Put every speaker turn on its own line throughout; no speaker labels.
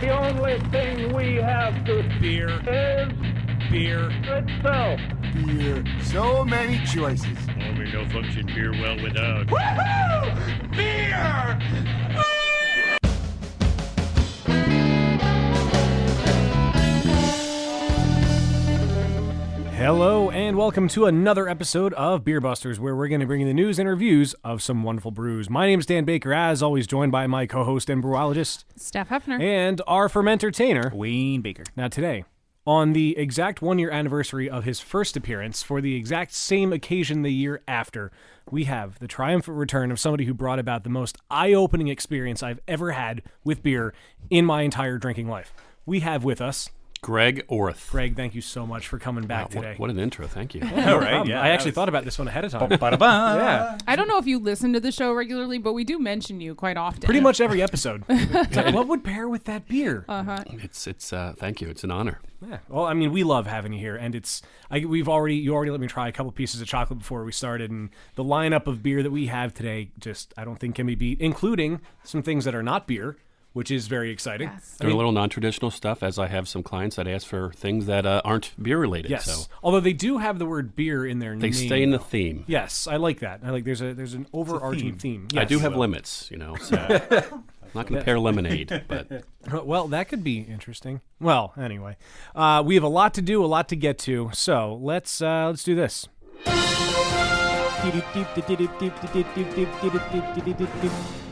The only thing we have to
Beer.
is
Beer.
itself.
Beer. So many choices.
Oh, we no function beer well without.
Woohoo! Beer!
Hello and welcome to another episode of Beer Busters, where we're going to bring you the news and reviews of some wonderful brews. My name is Dan Baker, as always joined by my co-host and brewologist,
Steph Hefner.
and our fermenter-tainer,
Wayne Baker.
Now today, on the exact one-year anniversary of his first appearance, for the exact same occasion the year after, we have the triumphant return of somebody who brought about the most eye-opening experience I've ever had with beer in my entire drinking life. We have with us
Greg Orth.
Greg, thank you so much for coming back today.
What an intro, thank you.
No
right,
problem.
yeah,
I
that
actually
was-
thought about this one ahead of time.
Ba-da-ba.
Yeah,
I don't know if you listen to the show regularly, but we do mention you quite often.
pretty much every episode. It's like, what would pair with that beer?
It's thank you. It's an honor.
Yeah. Well, I mean, we love having you here, and you already let me try a couple pieces of chocolate before we started, and the lineup of beer that we have today just I don't think can be beat, including some things that are not beer, which is very exciting.
Yes.
Doing a little non-traditional stuff, as I have some clients that ask for things that aren't beer related.
Yes.
So
Although they do have the word beer in their name.
they stay in the theme.
Yes, I like that. I like there's an overarching theme.
I
Yes.
do have limits, so I'm not going to pair lemonade, but
Well, that could be interesting. Well, anyway, we have a lot to do, a lot to get to. So let's do this.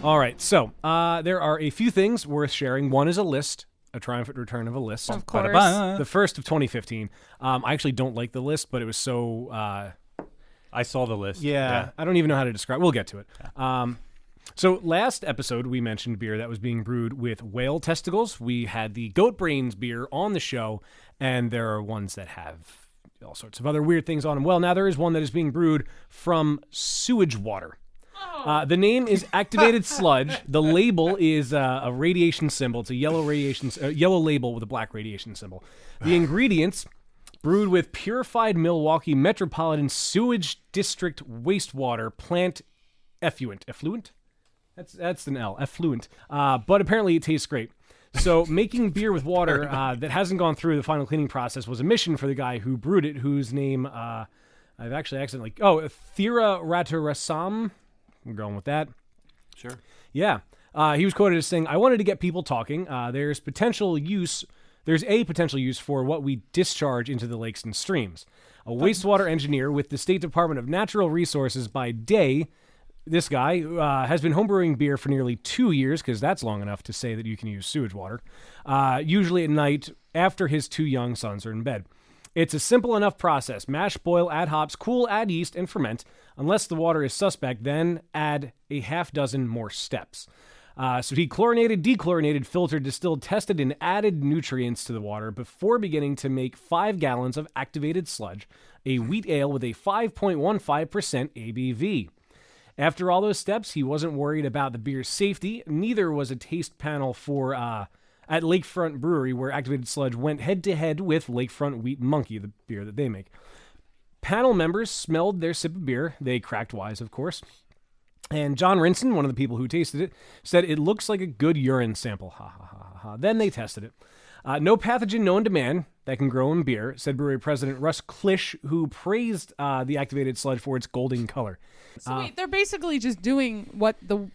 All right, so there are a few things worth sharing. One is a list, a triumphant return of a list.
Of course.
Ba-da-ba.
The first of 2015. I actually don't like the list, but it was so...
I saw the list.
I don't even know how to describe. We'll get to it. So last episode, we mentioned beer that was being brewed with whale testicles. We had the goat brains beer on the show, and there are ones that have all sorts of other weird things on them. Well, now there is one that is being brewed from sewage water. The name is Activated Sludge. The label is a radiation symbol. It's a yellow yellow label with a black radiation symbol. The ingredients: brewed with purified Milwaukee Metropolitan Sewage District wastewater plant effluent. Effluent? That's an L. Effluent. But apparently it tastes great. So making beer with water that hasn't gone through the final cleaning process was a mission for the guy who brewed it, whose name I've actually accidentally... Oh, Thira Ratarasam. I'm going with that.
sure.
Yeah. He was quoted as saying, "I wanted to get people talking. There's a potential use for what we discharge into the lakes and streams. A wastewater engineer with the State Department of Natural Resources by day, this guy has been homebrewing beer for nearly 2 years," because that's long enough to say that you can use sewage water, usually at night after his 2 young sons are in bed. It's a simple enough process. Mash, boil, add hops, cool, add yeast, and ferment. Unless the water is suspect, then add a half dozen more steps. So he chlorinated, dechlorinated, filtered, distilled, tested, and added nutrients to the water before beginning to make 5 gallons of activated sludge, a wheat ale with a 5.15% ABV. After all those steps, he wasn't worried about the beer's safety. Neither was a taste panel for at Lakefront Brewery, where Activated Sludge went head-to-head with Lakefront Wheat Monkey, the beer that they make. Panel members smelled their sip of beer. They cracked wise, of course. And John Rinson, one of the people who tasted it, said it looks like a good urine sample. Ha, ha, ha, ha, ha. Then they tested it. No pathogen known to man that can grow in beer, said brewery president Russ Klisch, who praised the Activated Sludge for its golden color.
So wait, they're basically just doing what the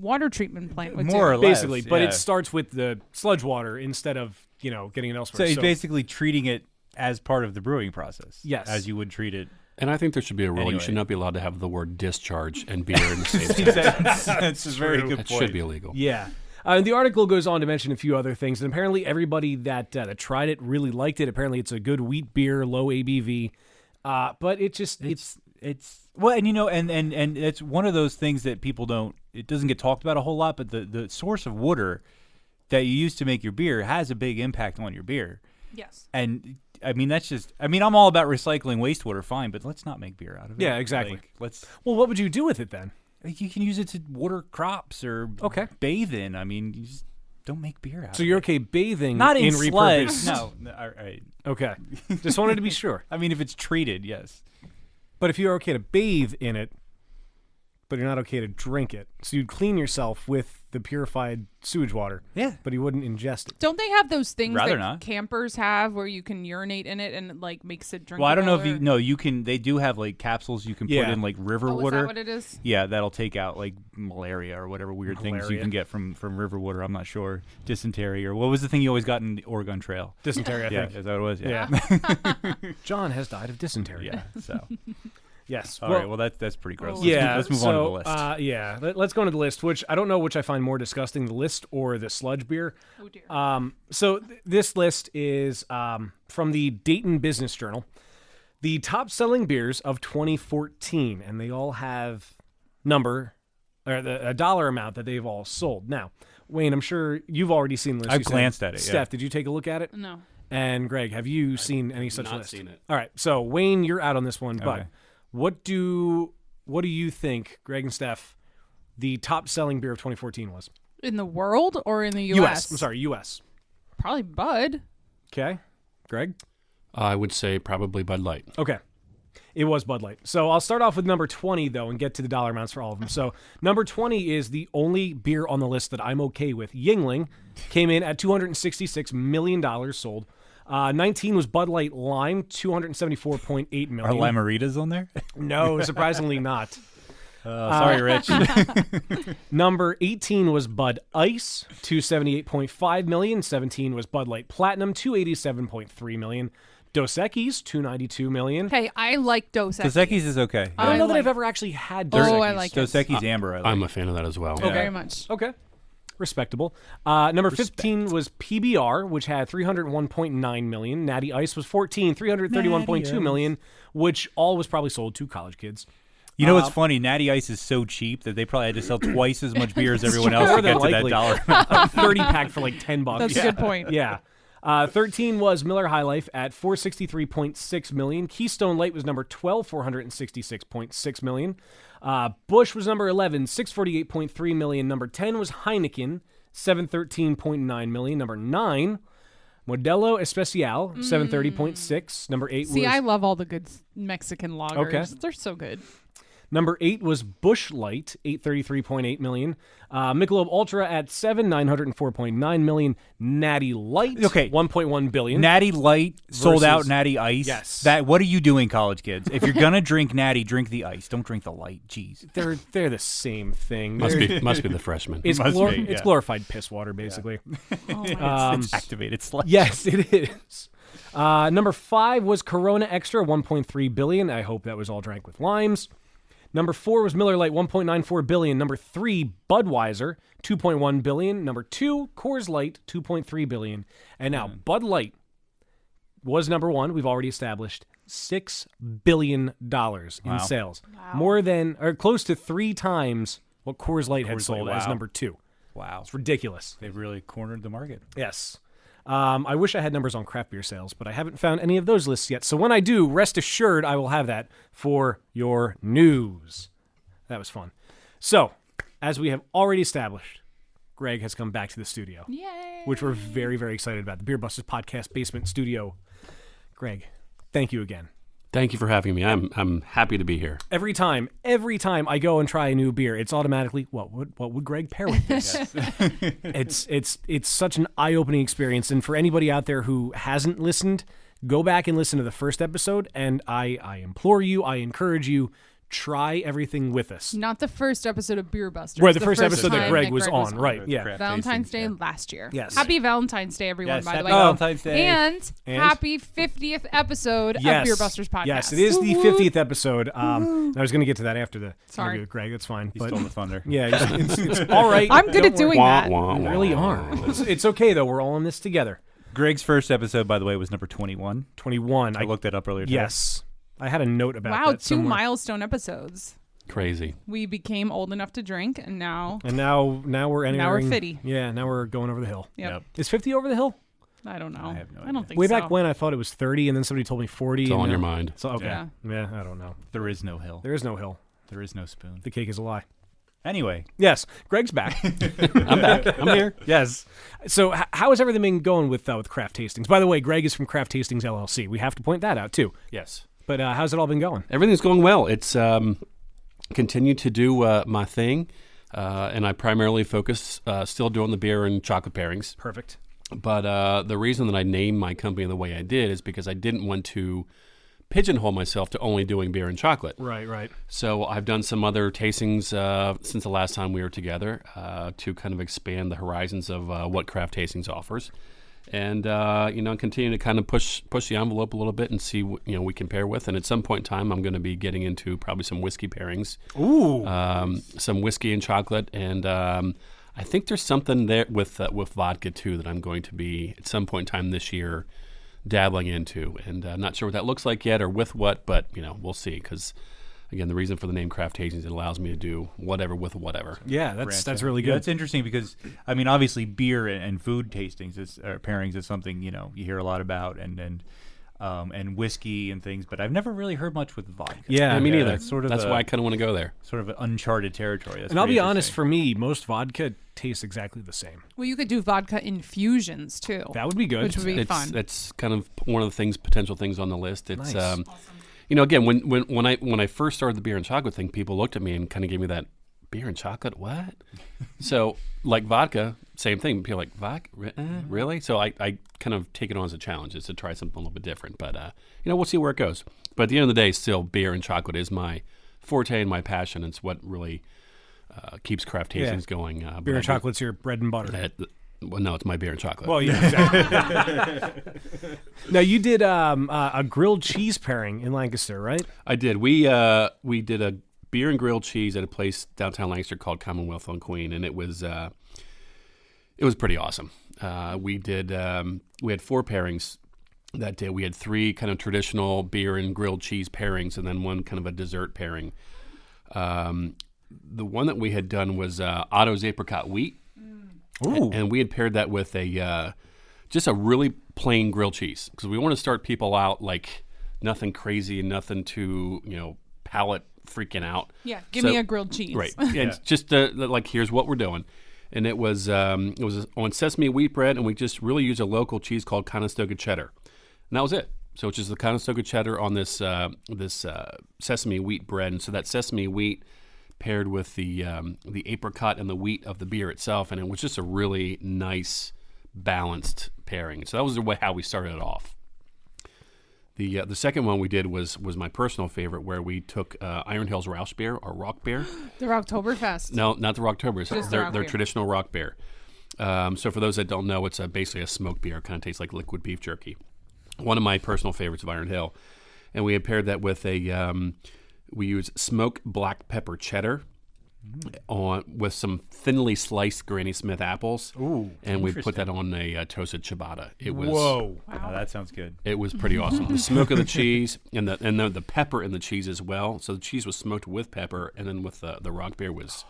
water treatment plant would
More
do.
or less.
Basically, but
yeah.
it starts with the sludge water instead of, getting it elsewhere.
So he's basically treating it as part of the brewing process.
Yes.
As you would treat it.
And I think there should be a rule.
Anyway.
You should not be allowed to have the word discharge and beer in the same sentence.
That's a very good
That
point.
should be illegal.
Yeah. The article goes on to mention a few other things, and apparently everybody that tried it really liked it. Apparently it's a good wheat beer, low ABV, but it's
Well, and and it's one of those things that people don't. It doesn't get talked about a whole lot, but the source of water that you use to make your beer has a big impact on your beer.
Yes.
And I mean, that's just. I mean, I'm all about recycling wastewater, fine, but let's not make beer out of it.
Yeah, exactly.
Like, let's.
Well, what would you do with it then?
You can use it to water crops or bathe in. I mean, you just don't make beer out.
So
of
you're
it.
okay bathing
Not in
repurposed?
sludge. No, all right.
Okay. Just wanted to be sure.
I mean, if it's treated, yes.
But if you're okay to bathe in it, but you're not okay to drink it. So you'd clean yourself with the purified sewage water.
Yeah.
But you wouldn't ingest it.
Don't they have those things
Rather
that
not.
campers have where you can urinate in it and it like makes it drinkable?
Well, I don't know if
or-
you no, you can. They do have like capsules you can put
Yeah.
in like river
Oh, is
water.
that what it is?
Yeah, that'll take out like malaria or whatever weird things you
Malaria.
can get from river water. I'm not sure. Dysentery or what was the thing you always got in the Oregon Trail?
Dysentery, I
Yeah,
think.
is that what it was?
Yeah. John has died of dysentery.
Yeah. So
Yes.
all right. Well, that's pretty gross.
Oh.
Let's move on to the list.
Yeah. Let's go into the list, which I don't know which I find more disgusting, the list or the sludge beer.
Oh dear.
This list is from the Dayton Business Journal. The top-selling beers of 2014, and they all have a dollar amount that they've all sold. Now, Wayne, I'm sure you've already seen the list.
I've
You said.
glanced at it, yeah.
Steph, did you take a look at it?
No.
And Greg, have you seen any such
not
list?
seen it.
All right, so Wayne, you're out on this one, but
Okay.
what do you think, Greg and Steph, the top-selling beer of 2014 was?
In the world or in the U.S.?
U.S. I'm sorry, U.S.
Probably Bud.
Okay, Greg.
I would say probably Bud Light.
Okay. It was Bud Light. So I'll start off with number 20, though, and get to the dollar amounts for all of them. So number 20 is the only beer on the list that I'm okay with. Yingling came in at $266 million sold. 19 was Bud Light Lime, $274.8
Are
million.
Limeritas on there?
No, surprisingly not.
Sorry, Rich.
Number 18 was Bud Ice, $278.5 million. 17 was Bud Light Platinum, $287.3 million. Dos Equis, $292 million.
Hey, I like Dos Equis.
Dos Equis is okay.
I don't know that
like-
I've ever actually had
Oh,
Dos Equis.
I like
Dos
it.
Equis Amber. I like.
I'm a fan of that as well.
Very much.
Okay. Respectable. Number 15 was PBR, which had $301.9 million. Natty Ice was 14, $331.2 million, which all was probably sold to college kids.
You know what's funny? Natty Ice is so cheap that they probably had to sell twice as much beer as everyone else
More
to
than
get to that
likely.
dollar.
30-pack for like $10.
That's a good point.
Yeah. 13 was Miller High Life at $463.6 million. Keystone Light was number 12, $466.6 million. Busch was number 11, $648.3 million. Number 10 was Heineken, $713.9 million. Number 9, Modelo Especial, $730.6. Number 8
See,
was
I love all the good Mexican lagers.
Okay.
They're so good.
Number 8 was Busch Light, $833.8 million. Michelob Ultra at $904.9 million. Natty Light,
Okay.
$1.1 billion.
Natty Light sold out
Versus-
Natty Ice.
Yes.
What are you doing, college kids? If you're gonna drink Natty, drink the ice. Don't drink the light. Jeez.
They're the same thing.
Must be the freshman.
It's,
Must be,
it's
yeah.
glorified piss water, basically.
It's activated sludge.
Yes, it is. Number 5 was Corona Extra, $1.3 billion. I hope that was all drank with limes. Number 4 was Miller Lite, $1.94 billion. Number 3, Budweiser, $2.1 billion. Number 2, Coors Light, $2.3 billion. And now Bud Light was number 1. We've already established $6 billion in sales. More than, or close to 3 times what Coors Light had
Coors
sold
Light,
as
wow.
number 2.
Wow.
It's ridiculous.
They've really cornered the market.
Yes. I wish I had numbers on craft beer sales, but I haven't found any of those lists yet. So when I do, rest assured I will have that for your news. That was fun. So, as we have already established, Greg has come back to the studio,
Yay.
which we're very, very excited about. The Beer Busters Podcast Basement Studio. Greg, thank you again.
Thank you for having me. I'm happy to be here.
Every time I go and try a new beer, it's automatically what would Greg pair with this? It's such an eye-opening experience, and for anybody out there who hasn't listened, go back and listen to the first episode. And I implore you, I encourage you, try everything with us.
Not the first episode of Beer Busters.
Right, the first episode that
time
Greg was on, right? Yeah.
Craft
Valentine's Day
tastings,
last year.
Yes.
Happy Valentine's Day, everyone,
Yes,
by the
happy
way.
Valentine's Day.
And happy 50th episode of Beer Busters Podcast.
Yes, it is the 50th episode. I was going to get to that after the
Sorry.
interview with Greg. That's fine.
He
But
stole the thunder.
yeah, it's all right.
I'm good
Don't
at doing
worry.
that.
You really are. It's okay, though. We're all in this together.
Greg's first episode, by the way, was number 21.
21.
I looked that up earlier today.
Yes. I had a note about
Wow,
that
2
somewhere.
milestone episodes.
Crazy.
We became old enough to drink, and now,
And now we're entering.
Now we're 50.
Yeah, now we're going over the hill.
yep.
Is 50 over the hill?
I don't know.
I have no
I don't
idea.
think
Way
so.
back when I thought it was 30, and then somebody told me 40.
It's all
and
on your
now-
mind.
So okay.
Yeah.
Yeah, I don't know.
There is no hill.
There is no hill.
There is no spoon.
The cake is a lie.
Anyway,
Yes, Greg's back.
I'm back. I'm here.
Yes. So how has everything been going with Craft Tastings? By the way, Greg is from Craft Tastings LLC. We have to point that out too.
Yes.
But how's it all been going?
Everything's going well. It's continue to do my thing, and I primarily focus still doing the beer and chocolate pairings.
Perfect.
But the reason that I named my company the way I did is because I didn't want to pigeonhole myself to only doing beer and chocolate.
Right.
So I've done some other tastings since the last time we were together to kind of expand the horizons of what Craft Tastings offers, and continue to kind of push the envelope a little bit and see what we can pair with. And at some point in time, I'm going to be getting into probably some whiskey pairings.
Ooh.
Some whiskey and chocolate, and I think there's something there with vodka too that I'm going to be at some point in time this year dabbling into, and I'm not sure what that looks like yet or with what, but we'll see, because again, the reason for the name Craft Tastings, it allows me to do whatever with whatever.
Yeah, that's really good.
That's interesting because obviously beer and food tastings or pairings is something you hear a lot about, and whiskey and things, but I've never really heard much with vodka.
Yeah,
me neither.
That's
That's why I kind of want to go there.
Sort of an uncharted territory. That's
And I'll
pretty
be honest,
interesting.
for me, most vodka tastes exactly the same.
Well, you could do vodka infusions too.
That would be good.
Which would be fun.
It's kind of one of the potential things on the list. It's
Nice.
again, when I first started the beer and chocolate thing, people looked at me and kind of gave me that beer and chocolate, what? So like vodka, same thing. People are like, vodka, really? So I kind of take it on as a challenge, is to try something a little bit different. But we'll see where it goes. But at the end of the day, still beer and chocolate is my forte and my passion. It's what really keeps Craft Tastings going.
Beer and chocolate's your bread and butter.
Well, no, it's my beer and chocolate.
Well, yeah, exactly. Now, you did a grilled cheese pairing in Lancaster, right?
I did. We did a beer and grilled cheese at a place downtown Lancaster called Commonwealth on Queen, and it was pretty awesome. We had 4 pairings that day. We had 3 kind of traditional beer and grilled cheese pairings, and then 1 kind of a dessert pairing. The one that we had done was Otto's apricot wheat.
Ooh.
And we had paired that with just a really plain grilled cheese, because we want to start people out like nothing crazy and nothing too palate freaking out.
Yeah, give me a grilled cheese.
Right. And just like, here's what we're doing. And it was on sesame wheat bread, and we just really used a local cheese called Conestoga cheddar, and that was it. So it's just the Conestoga cheddar on this sesame wheat bread, and so that sesame wheat paired with the apricot and the wheat of the beer itself, and it was just a really nice, balanced pairing. So that was how we started it off. The second one we did was my personal favorite, where we took Iron Hill's Rausch beer, or rock beer.
The Rocktoberfest.
No, not the Rocktober.
Just
They're
the rock beer.
traditional rock beer. So for those that don't know, it's basically a smoked beer. It kind of tastes like liquid beef jerky. One of my personal favorites of Iron Hill. And we had paired that with we used smoked black pepper cheddar with some thinly sliced Granny Smith apples.
Ooh,
and we put that on a toasted ciabatta. It was
whoa.
Wow, that sounds good.
It was pretty awesome. The smoke of the cheese and the pepper in the cheese as well. So the cheese was smoked with pepper, and then with the rock beer was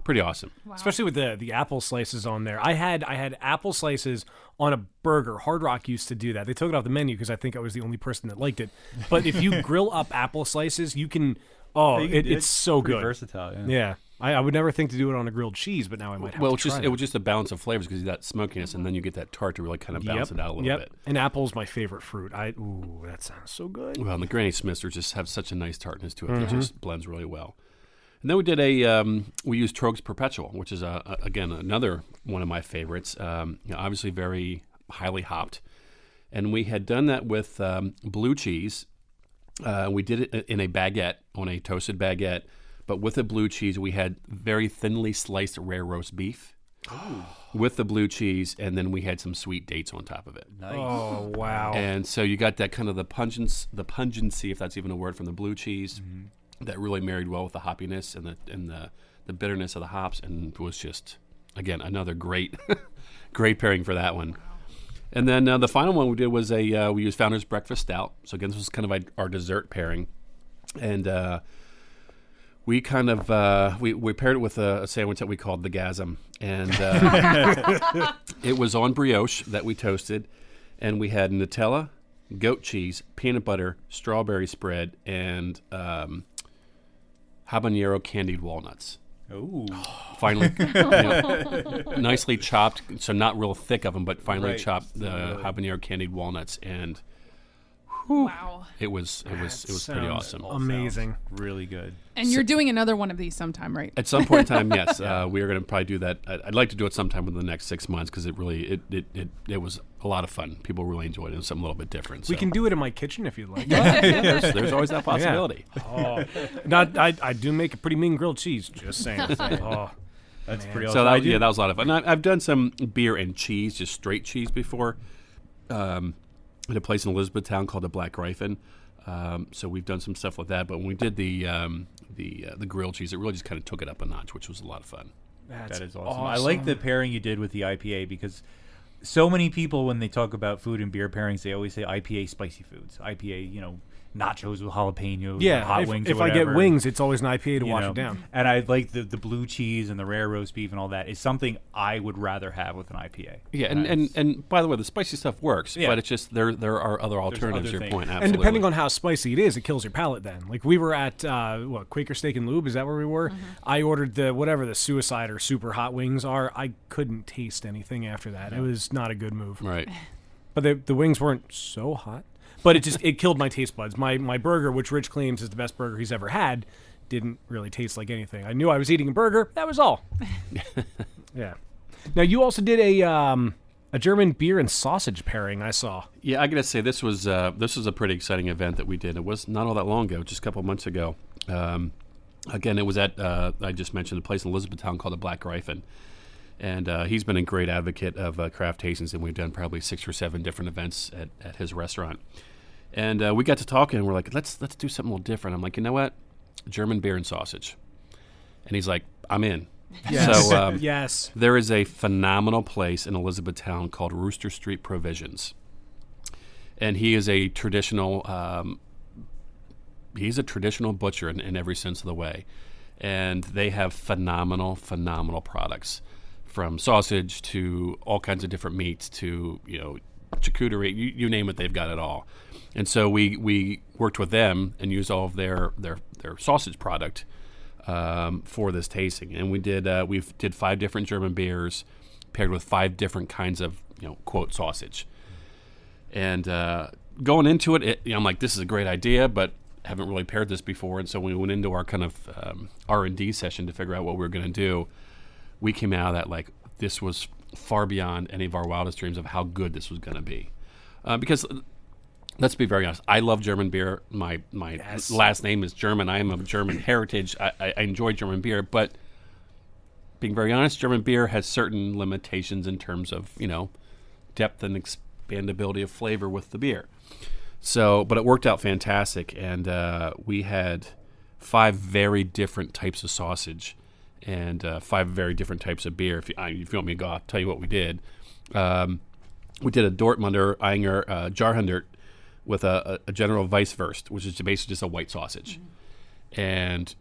pretty awesome.
Wow.
Especially with the apple slices on there. I had apple slices on a burger. Hard Rock used to do that. They took it off the menu because I think I was the only person that liked it. But if you grill up apple slices, you can. Oh, it's so
pretty
good.
Versatile.
Yeah. I would never think to do it on a grilled cheese, but now I might have
Well,
to try
it was just a balance of flavors, because you got smokiness, and then you get that tart to really kind of balance it out a little bit.
And apple's my favorite fruit. Ooh, that sounds so good.
Well, and the Granny Smiths just have such a nice tartness to it. It just blends really well. And then we did we used Trogs Perpetual, which is again another one of my favorites. Obviously very highly hopped, and we had done that with blue cheese. We did it in a baguette, on a toasted baguette, but with the blue cheese we had very thinly sliced rare roast beef with the blue cheese, and then we had some sweet dates on top of it.
Nice.
Oh, wow.
And so you got that kind of the pungency, if that's even a word, from the blue cheese. That really married well with the hoppiness and the bitterness of the hops, and it was just, again, another great great pairing for that one. And then the final one we did was we used Founder's Breakfast Stout. So again, this was kind of our dessert pairing, and we kind of we paired it with a sandwich that we called the Gasm, and it was on brioche that we toasted, and we had Nutella, goat cheese, peanut butter, strawberry spread, and habanero candied walnuts.
Ooh.
Finally, nicely chopped, so not real thick of them, but finely
Right.
chopped the habanero candied walnuts, and
Wow.
It was pretty
Sounds
awesome.
Amazing.
Really good.
And you're doing another one of these sometime, right?
At some point in time, yes, we are going to probably do that. I'd like to do it sometime within the next 6 months because it was a lot of fun. People really enjoyed it. It was something a little bit different.
We
so.
can do it in my kitchen if you'd like.
There's always that possibility.
Oh, I do make a pretty mean grilled cheese. Just saying. Oh,
That's pretty
So
awesome.
that was a lot of fun. I've done some beer and cheese, just straight cheese before, at a place in Elizabethtown called the Black Gryphon. So we've done some stuff like that. But when we did the grilled cheese, it really just kind of took it up a notch, which was a lot of fun.
That is awesome. I like the pairing you did with the IPA because so many people, when they talk about food and beer pairings, they always say IPA spicy foods. IPA, nachos with jalapenos,
yeah.
hot
If,
wings.
if
or
I get
whatever.
wings, it's always an IPA to
You
wash
know,
it down.
And I like the blue cheese and the rare roast beef and all that is something I would rather have with an IPA.
Yeah, and by the way, the spicy stuff works,
Yeah.
but it's just there are other alternatives.
other
To your
things.
point,
And
absolutely.
depending on how spicy it is, it kills your palate then. Like we were at Quaker Steak and Lube, is that where we were? I ordered the suicide or super hot wings are. I couldn't taste anything after that. It was not a good move.
right.
But the wings weren't so hot. But it killed my taste buds. My burger, which Rich claims is the best burger he's ever had, didn't really taste like anything. I knew I was eating a burger. That was all. Yeah. Now you also did a German beer and sausage pairing. I saw.
Yeah, I gotta say this was a pretty exciting event that we did. It was not all that long ago, just a couple months ago. Again, it was at I just mentioned a place in Elizabethtown called the Black Gryphon, and he's been a great advocate of craft tastings, and we've done probably 6 or 7 different events at his restaurant. And we got to talking, and we're like, let's do something a little different. I'm like, you know what, German beer and sausage, and he's like, I'm in.
Yes.
So
Yes.
there is a phenomenal place in Elizabethtown called Rooster Street Provisions, and he is a traditional butcher in every sense of the way, and they have phenomenal products, from sausage to all kinds of different meats to charcuterie, you name it, they've got it all. And so we worked with them and used all of their sausage product for this tasting, and we did 5 different German beers paired with 5 different kinds of quote sausage. And going into it, I'm like, this is a great idea, but haven't really paired this before. And so when we went into our kind of R&D session to figure out what we were going to do, we came out of that like this was far beyond any of our wildest dreams of how good this was going to be. Because let's be very honest, I love German beer. My last name is German. I am of German heritage. I enjoy German beer, but being very honest, German beer has certain limitations in terms of depth and expandability of flavor with the beer. So, but it worked out fantastic, and we had 5 very different types of sausage and 5 very different types of beer. If you want me to go, I'll tell you what we did. We did a Dortmunder Einger Jahrhundert with a General Weisswurst, which is basically just a white sausage. And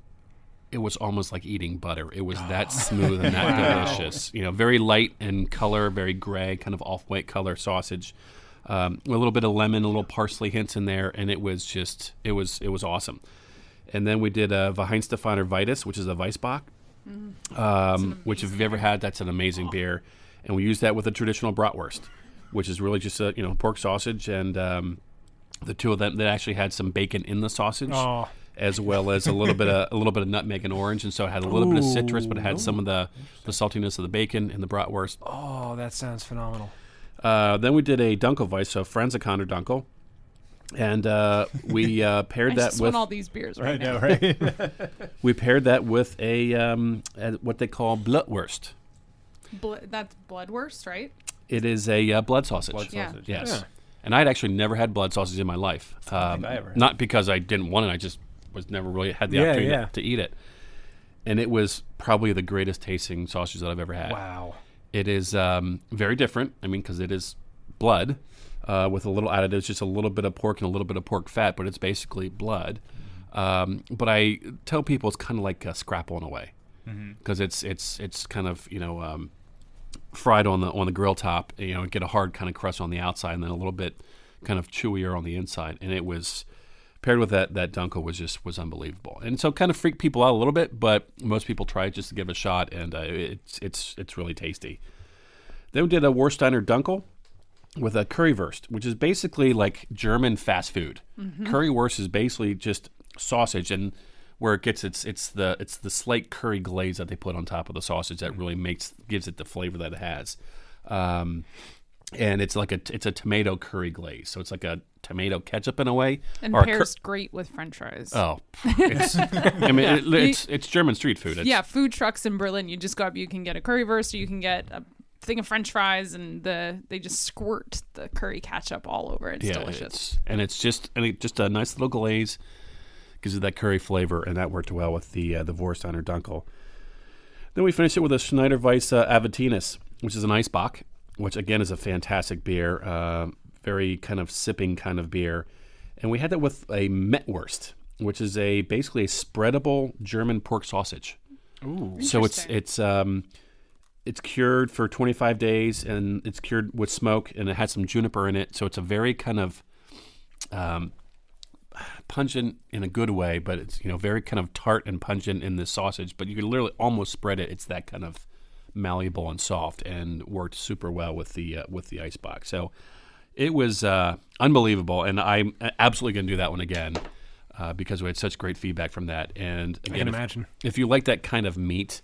it was almost like eating butter. It was that smooth and that delicious. Very light in color, very gray, kind of off-white color sausage. A little bit of lemon, a little parsley hints in there, and it was awesome. And then we did a Weihenstephaner Vitus, which is a Weissbach, which if you've ever had, that's an amazing beer. And we used that with a traditional bratwurst, which is really just a pork sausage, and the two of them that actually had some bacon in the sausage, as well as a little bit of nutmeg and orange, and so it had a little bit of citrus, but it had some of the saltiness of the bacon in the bratwurst.
Oh, that sounds phenomenal.
Then we did a Dunkelweiss, so Franzikaner Dunkel, and we paired
I
that
just
with
want all these beers right now.
Right?
we paired that with a what they call Blutwurst.
That's bloodwurst, right?
It is a blood sausage.
Blood
Yeah.
sausage.
Yes.
Yeah.
And I'd actually never had blood sausage in my life.
I ever had.
Not because I didn't want it, I just was never really had the
Yeah,
opportunity
yeah.
to eat it. And it was probably the greatest tasting sausage that I've ever had.
Wow.
It is very different. I mean, because it is blood with a little additives, just a little bit of pork and a little bit of pork fat, but it's basically blood. But I tell people it's kind of like scrappling away, because it's kind of fried on the grill top. Get a hard kind of crust on the outside, and then a little bit kind of chewier on the inside. And it was paired with that Dunkel was unbelievable. And so kind of freaked people out a little bit, but most people try it just to give it a shot, and it's really tasty. Then we did a Warsteiner Dunkel, with a currywurst, which is basically like German fast food. Currywurst is basically just sausage, and where it gets it's the slight curry glaze that they put on top of the sausage that really gives it the flavor that it has. And it's like it's a tomato curry glaze, so it's like a tomato ketchup in a way.
And
or
pairs great with French fries.
Oh, it's German street food.
Yeah, food trucks in Berlin. You just go up, you can get a currywurst, or you can get a thing of French fries, and they just squirt the curry ketchup all over. It's delicious.
It's just a nice little glaze, gives it that curry flavor, and that worked well with the Wurst or Dunkel. Then we finished it with a Schneider Weiss Aventinus, which is an Eisbock, which again is a fantastic beer, very kind of sipping kind of beer. And we had that with a Mettwurst, which is basically a spreadable German pork sausage.
Ooh,
so it's cured for 25 days, and it's cured with smoke, and it has some juniper in it. So it's a very kind of pungent in a good way, but it's very kind of tart and pungent in the sausage. But you can literally almost spread it. It's that kind of malleable and soft, and worked super well with the Eisbock. So it was unbelievable, and I'm absolutely going to do that one again because we had such great feedback from that. And again,
I can imagine
if you like that kind of meat,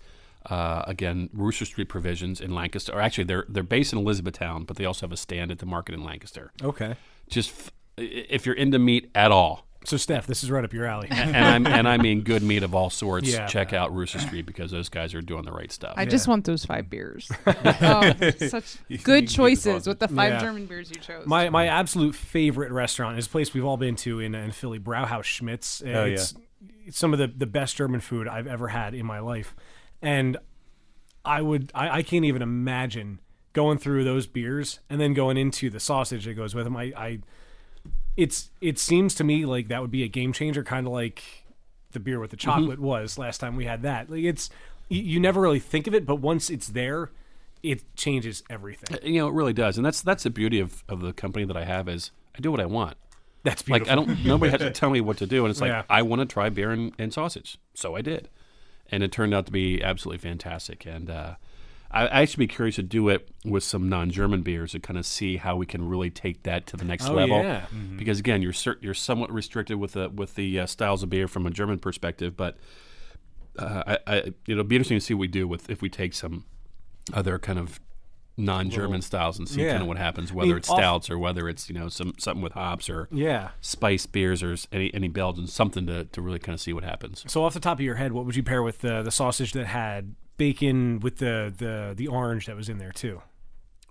again, Rooster Street Provisions in Lancaster, or actually they're based in Elizabethtown, but they also have a stand at the market in Lancaster.
Okay,
just if you're into meat at all.
So, Steph, this is right up your alley.
and I mean good meat of all sorts.
Yeah.
Check out Rooster Street because those guys are doing the right stuff.
I just want those 5 beers. Such good choices with the 5 German beers you chose.
My absolute favorite restaurant is a place we've all been to in Philly, Brauhaus Schmitz. It's some of the best German food I've ever had in my life. And I can't even imagine going through those beers and then going into the sausage that goes with them. It seems to me like that would be a game changer, kind of like the beer with the chocolate was last time we had that. Like you never really think of it, but once it's there, it changes everything.
It really does, and that's the beauty of the company that I have is I do what I want.
That's beautiful.
Like nobody has to tell me what to do, and it's like I want to try beer and sausage, so I did, and it turned out to be absolutely fantastic. And I should be curious to do it with some non-German beers to kind of see how we can really take that to the next level.
Yeah.
Because again, you're somewhat restricted with the styles of beer from a German perspective, but it'll be interesting to see what we do if we take some other kind of non-German styles and see kind of what happens, whether it's stouts or whether it's something with hops or spiced beers or any Belgian, something to really kind of see what happens.
So off the top of your head, what would you pair with the sausage that had bacon with the orange that was in there too?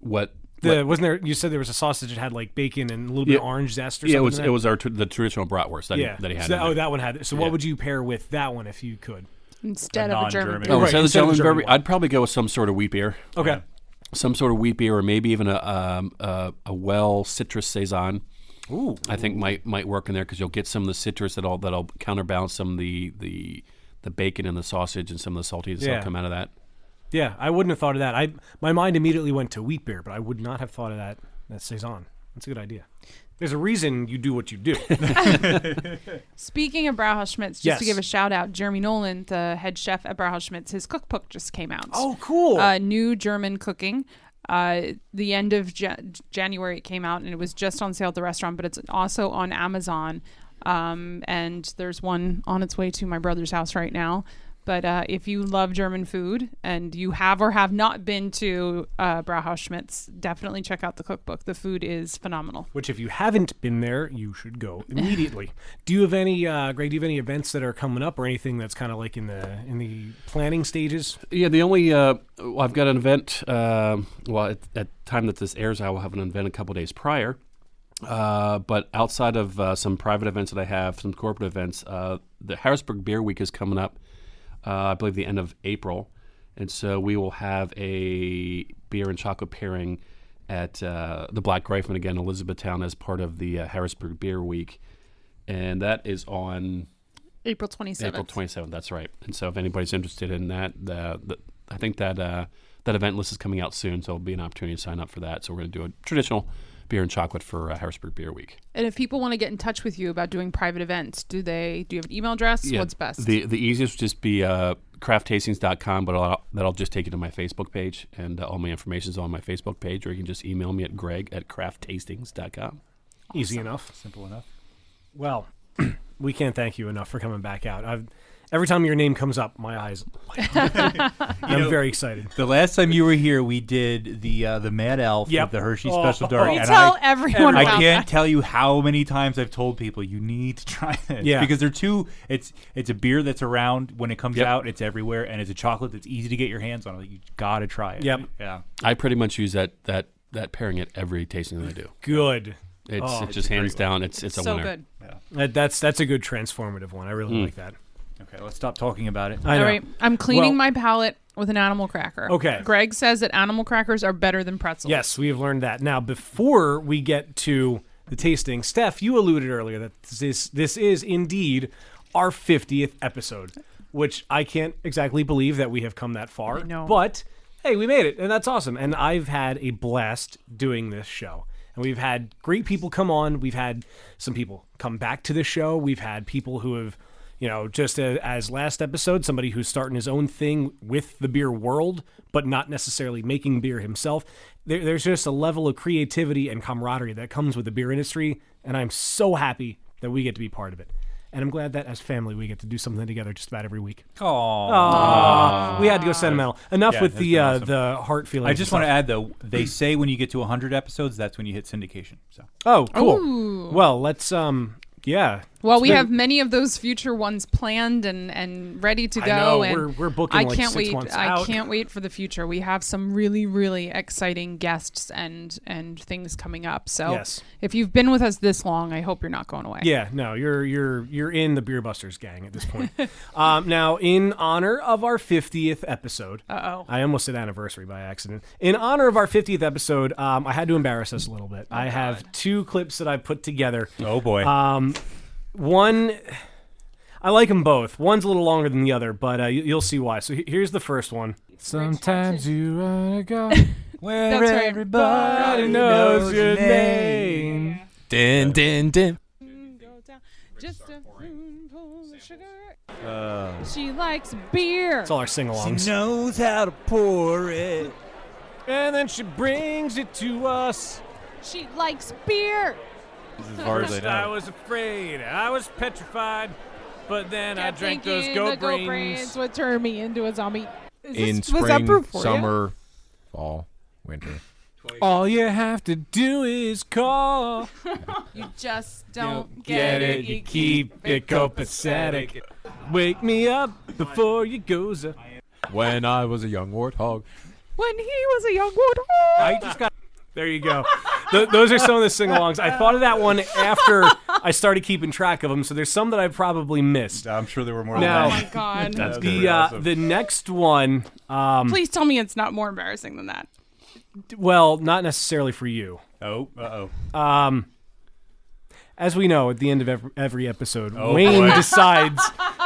Wasn't
there? You said there was a sausage that had like bacon and a little bit of orange zest or something.
Yeah, it was the traditional bratwurst that he had.
So that one had. So what would you pair with that one if you could?
Instead of a German beer.
Oh, instead of the German beer, I'd probably go with some sort of wheat beer.
Okay.
Yeah. Some sort of wheat beer, or maybe even a well citrus saison.
Ooh,
I think might work in there because you'll get some of the citrus that'll counterbalance some of the bacon and the sausage and some of the saltiness that'll come out of that.
Yeah, I wouldn't have thought of that. My mind immediately went to wheat beer, but I would not have thought of that saison. That's a good idea. There's a reason you do what you do.
Speaking of Brauhaus Schmitz, just to give a shout out, Jeremy Nolan, the head chef at Brauhaus Schmitz, his cookbook just came out.
Oh, cool.
New German cooking. The end of January it came out, and it was just on sale at the restaurant, but it's also on Amazon. And there's one on its way to my brother's house right now. But if you love German food and you have or have not been to Brauhaus Schmitz, definitely check out the cookbook. The food is phenomenal.
Which, if you haven't been there, you should go immediately. Do you have any, Greg? Do you have any events that are coming up, or anything that's kind of like in the planning stages?
Yeah, the only I've got an event. At the time that this airs, I will have an event a couple days prior. But outside of some private events that I have, some corporate events, the Harrisburg Beer Week is coming up. I believe the end of April, and so we will have a beer and chocolate pairing at the Black Gryphon again, Elizabethtown, as part of the Harrisburg Beer Week, and that is on
April 27th.
April 27th, that's right. And so if anybody's interested in that, I think that event list is coming out soon, so it'll be an opportunity to sign up for that. So we're going to do a traditional beer and chocolate for Harrisburg Beer Week.
And if people want to get in touch with you about doing private events, do you have an email address?
Yeah,
What's best?
The easiest would just be crafttastings.com, but that'll just take you to my Facebook page, and all my information is on my Facebook page, or you can just email me at greg@crafttastings.com.
Easy enough.
Simple enough.
Well, we can't thank you enough for coming back out. Every time your name comes up, my eyes light up. I'm very excited.
The last time you were here, we did the Mad Elf with the Hershey Special Dark.
We
and
tell everyone
I
about
can't
that.
tell you how many times I've told people you need to try this.
Yeah.
Because it's a beer that's around when it comes out. It's everywhere, and it's a chocolate that's easy to get your hands on. You got to try it.
Yep.
Yeah.
I pretty much use that pairing at every tasting that I do.
Good.
It's just hands down. It's a
So
winner.
good.
That's a good transformative one. I really like that.
Okay, let's stop talking about it.
I know.
All right. I'm cleaning
Well-
my palate with an animal cracker.
Okay.
Greg says that animal crackers are better than pretzels.
Yes, we have learned that. Now, before we get to the tasting, Steph, you alluded earlier that this is indeed our 50th episode, which I can't exactly believe that we have come that far.
I know.
But, hey, we made it, and that's awesome. And I've had a blast doing this show. And we've had great people come on. We've had some people come back to the show. We've had people who have, just as last episode, somebody who's starting his own thing with the beer world, but not necessarily making beer himself. There's just a level of creativity and camaraderie that comes with the beer industry, and I'm so happy that we get to be part of it. And I'm glad that as family we get to do something together just about every week.
Aww.
We had to go sentimental. Enough with
that's
the
been awesome.
the heart feelings.
I just want to add, though, they say when you get to 100 episodes, that's when you hit syndication. So
Oh, cool.
Ooh.
Well, let's yeah.
Well, we
been-
have many of those future ones planned and ready to
I
go.
know,
and
we're booking
I
like
can't
6
wait.
months
I
out.
can't wait for the future. We have some really, really exciting guests and things coming up. So
Yes.
if you've been with us this long, I hope you're not going away.
Yeah, no, you're in the Beer Busters gang at this point. Now, in honor of our 50th episode, I almost said anniversary by accident. In honor of our 50th episode, I had to embarrass us a little bit. I have 2 clips that I put together.
oh boy.
One, I like them both. One's a little longer than the other, but you'll see why. So here's the first one. Sometimes you wanna go where
That's right.
everybody knows your name.
Din, din, din.
Go down, just a spoonful of sugar. She likes beer.
It's all our sing-alongs.
knows how to pour it.
And then she brings it to us.
She likes beer.
As far as I
First I
know.
was afraid, I was petrified, but then I
Kept
drank those
thinking the
goat brains.
would turn me into a zombie.
In
was that
spring,
proof for you?
summer, fall, winter.
All you have to do is call.
You just don't
Get it, you keep it copacetic. Wake me up before you goes up.
When I was a young warthog.
When he was a young warthog.
I just got. There you go. Those are some of the sing-alongs. I thought of that one after I started keeping track of them, so there's some that I probably missed.
I'm sure there were more
Now-
Oh
than
my god.
That's pretty awesome.
The next one,
Please tell me it's not more embarrassing than that.
well, not necessarily for you.
Oh, uh-oh.
As we know, at the end of every episode,
Oh,
Wayne
boy.
decides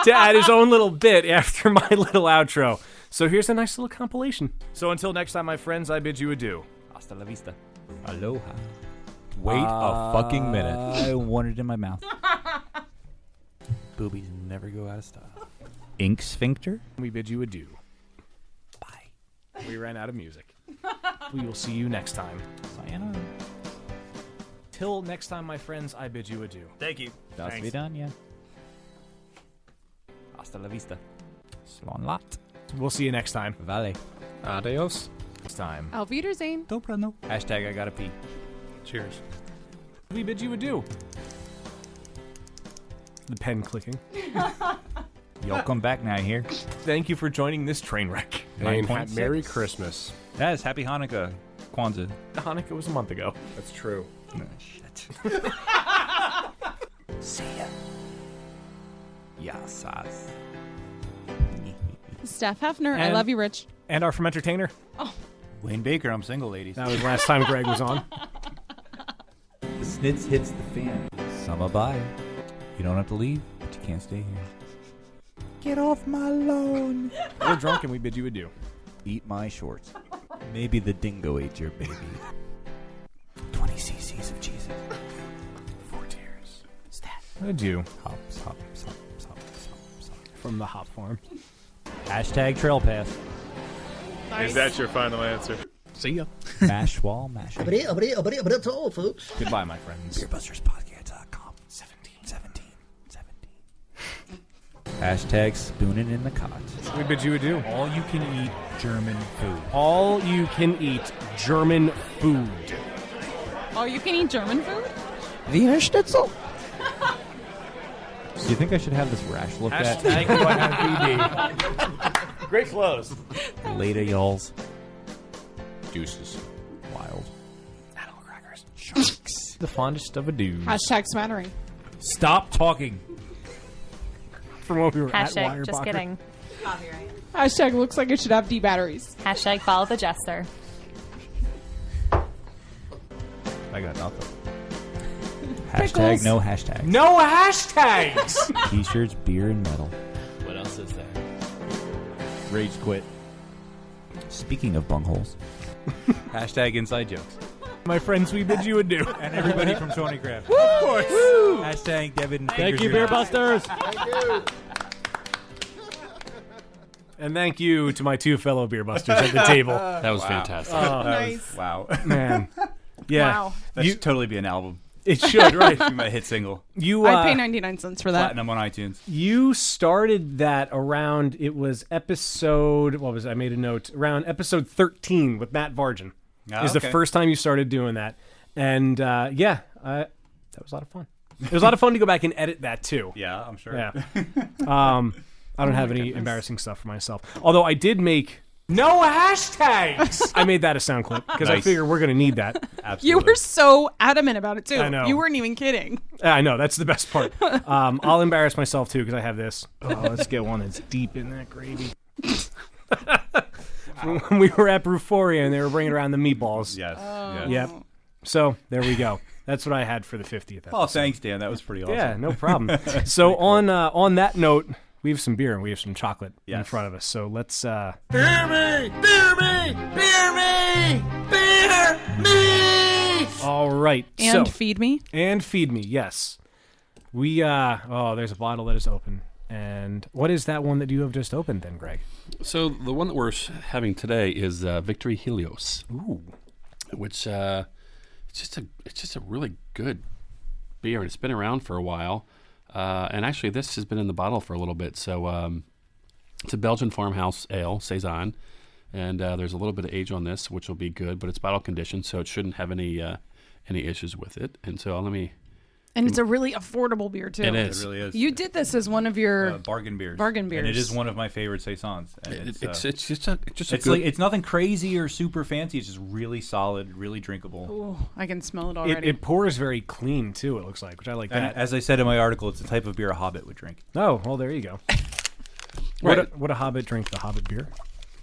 to add his own little bit after my little outro. So here's a nice little compilation. So until next time, my friends, I bid you adieu.
Hasta la vista.
Aloha. Wait a fucking minute.
I want it in my mouth.
Boobies never go out of style.
Ink sphincter?
We bid you adieu. Bye. We ran out of music. We will see you next time.
Sayonara.
Till next time, my friends, I bid you adieu.
Thank you. Das
Thanks.
vidania. Hasta la vista. Slán lat.
We'll see you next time.
Vale.
Adios.
Next time.
Auf Wiedersehen.
Dobrano. Hashtag I gotta pee.
Cheers.
We bid you adieu. The pen clicking.
Y'all come back now here.
Thank you for joining this train wreck.
And
9.6.
Merry Christmas.
Yes, happy Hanukkah. Kwanzaa.
Hanukkah was a month ago.
That's true.
Shit. See ya. Yasas.
Steph Hefner. I
And-
love you, Rich.
And our from entertainer.
Wayne Baker, I'm single, ladies.
That was last time Greg was on.
The snitz hits the fan. Summer bye. You don't have to leave, but you can't stay here. Get off my lawn.
We're drunk and we bid you adieu.
Eat my shorts. Maybe the dingo ate your baby. 20 cc.
I do.
Hops.
From the hop farm.
Hashtag trail pass.
Is that your final answer?
See ya.
Mash wall, mash.
That's all, folks.
Goodbye, my friends.
BeerBustersPodcast.com. 17. Hashtag spooning in the cot.
We bid you adieu.
All you can eat German food.
All you can eat German food.
Oh, you can eat German food?
Wiener Schnitzel.
Do you think I should have this rash looked at?
Great close.
Later, y'alls.
Deuces.
Wild.
The fondest of a dude.
Hashtag smattering.
Stop talking.
From what we were at
Hashtag just
Weyerbacher.
kidding.
Hashtag looks like it should have D batteries.
Hashtag follow the jester.
I got nothing. Hashtag no hashtag.
No hashtags!
T-shirts, beer, and metal.
What else is there?
Rage quit. Speaking of bungholes. Hashtag inside jokes.
My friends, we bid you adieu.
And everybody from Tony Craft.
Of course.
Hashtag Devin.
Thank you, Beer Busters.
And thank you to my two fellow beer busters at the table.
That was fantastic.
Nice.
Wow.
Man. Yeah.
Wow.
That should totally be an album.
It should, right?
Be my hit single.
You,
I'd pay 99 cents for that.
Platinum on iTunes.
You started that around, it was episode, what was it? I made a note, around episode 13 with Matt Vargin. Is the first time you started doing that. And that was a lot of fun. It was a lot of fun to go back and edit that too.
Yeah, I'm sure.
Yeah. I don't have any embarrassing stuff for myself. Although I did make no hashtags. I made that a sound clip because I
Nice.
figure we're going to need that.
Absolutely.
You were so adamant about it, too.
I know.
You weren't even kidding.
I know, that's the best part. I'll embarrass myself too because I have this. Oh, let's get one that's deep in that gravy. When we were at Bruforia and they were bringing around the meatballs.
Yes. yes.
Yep. So there we go. That's what I had for the 50th episode.
Oh, thanks, Dan. That was pretty awesome.
Yeah, no problem. So on that note, we have some beer and we have some chocolate in
Yes.
front of us. So let's
Beer me! Beer me! Beer me! Beer me!
all right.
And
so,
feed me.
and feed me. Yes. We there's a bottle that is open. And what is that one that you have just opened then, Greg?
So the one that we're having today is Victory Helios.
Ooh.
Which it's just a really good beer, and it's been around for a while. And actually, this has been in the bottle for a little bit. So it's a Belgian farmhouse ale, saison, and there's a little bit of age on this, which will be good. But it's bottle conditioned, so it shouldn't have any issues with it. And so let me.
And it's a really affordable beer, too.
It
It
is.
really is.
You did this as one of your...
bargain beers.
Bargain beers.
And it is one of my favorite saisons. And
It's
it's
just a
it's
good.
like it's nothing crazy or super fancy. It's just really solid, really drinkable.
Ooh, I can smell it already.
It pours very clean too, it looks like, which I like
And
that.
as I said in my article, it's the type of beer a hobbit would drink.
Oh, well, there you go.
Right.
What a hobbit drink, the hobbit beer?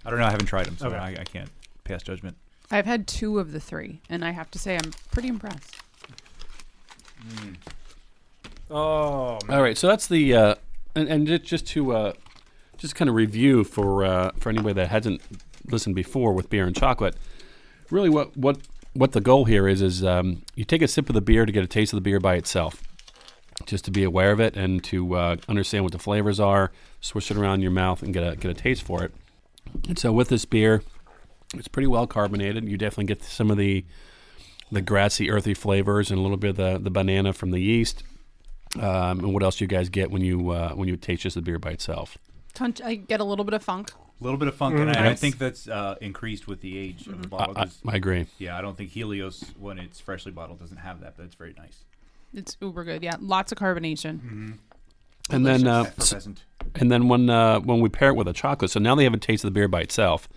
I don't know. I haven't tried them, so
Okay.
I can't pass judgment.
I've had 2 of the 3, and I have to say I'm pretty impressed.
Oh,
All right, so that's the and just to just kind of review for anybody that hasn't listened before with beer and chocolate. Really, what the goal here is you take a sip of the beer to get a taste of the beer by itself, just to be aware of it and to understand what the flavors are, swish it around in your mouth and get a taste for it. And so with this beer, it's pretty well carbonated. You definitely get some of the grassy, earthy flavors and a little bit of the banana from the yeast. And what else do you guys get when you taste just the beer by itself?
I get a little bit of funk.
A little bit of funk, and I think that's increased with the age of the bottle. 'cause,
I agree.
yeah, I don't think Helios, when it's freshly bottled, doesn't have that, but it's very nice.
It's uber good. Yeah, lots of carbonation.
And then
Effervescent.
and then when we pair it with a chocolate, so now they have a taste of the beer by itself.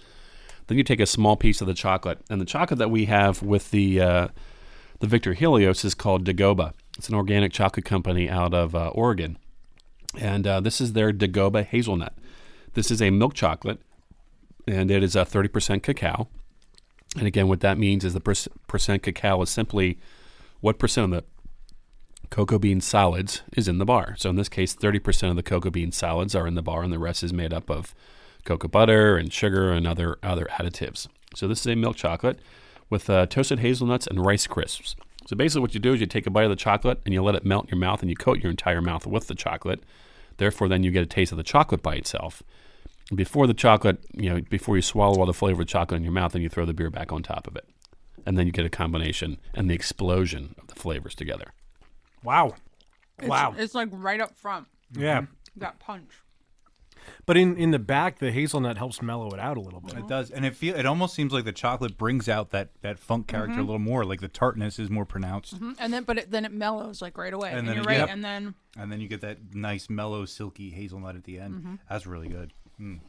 Then you take a small piece of the chocolate, and the chocolate that we have with the Victor Helios is called Dagoba. It's an organic chocolate company out of Oregon, and this is their Dagoba hazelnut. This is a milk chocolate, and it is 30% cacao. And again, what that means is the percent cacao is simply what percent of the cocoa bean solids is in the bar. So in this case, 30% of the cocoa bean solids are in the bar, and the rest is made up of cocoa butter and sugar and other additives. So this is a milk chocolate with toasted hazelnuts and rice crisps. So basically what you do is you take a bite of the chocolate and you let it melt in your mouth and you coat your entire mouth with the chocolate. Therefore, then you get a taste of the chocolate by itself. And before the chocolate, before you swallow all the flavor of chocolate in your mouth, then you throw the beer back on top of it. And then you get a combination and the explosion of the flavors together.
Wow. Wow.
It's like right up front.
Yeah.
That punch.
But in the back, the hazelnut helps mellow it out a little bit.
It does, and it almost seems like the chocolate brings out that funk character a little more. Like the tartness is more pronounced,
And then, then it mellows like right away. And
then
you're
it-
right.
yep.
And then
you get that nice, mellow, silky hazelnut at the end. That's really good.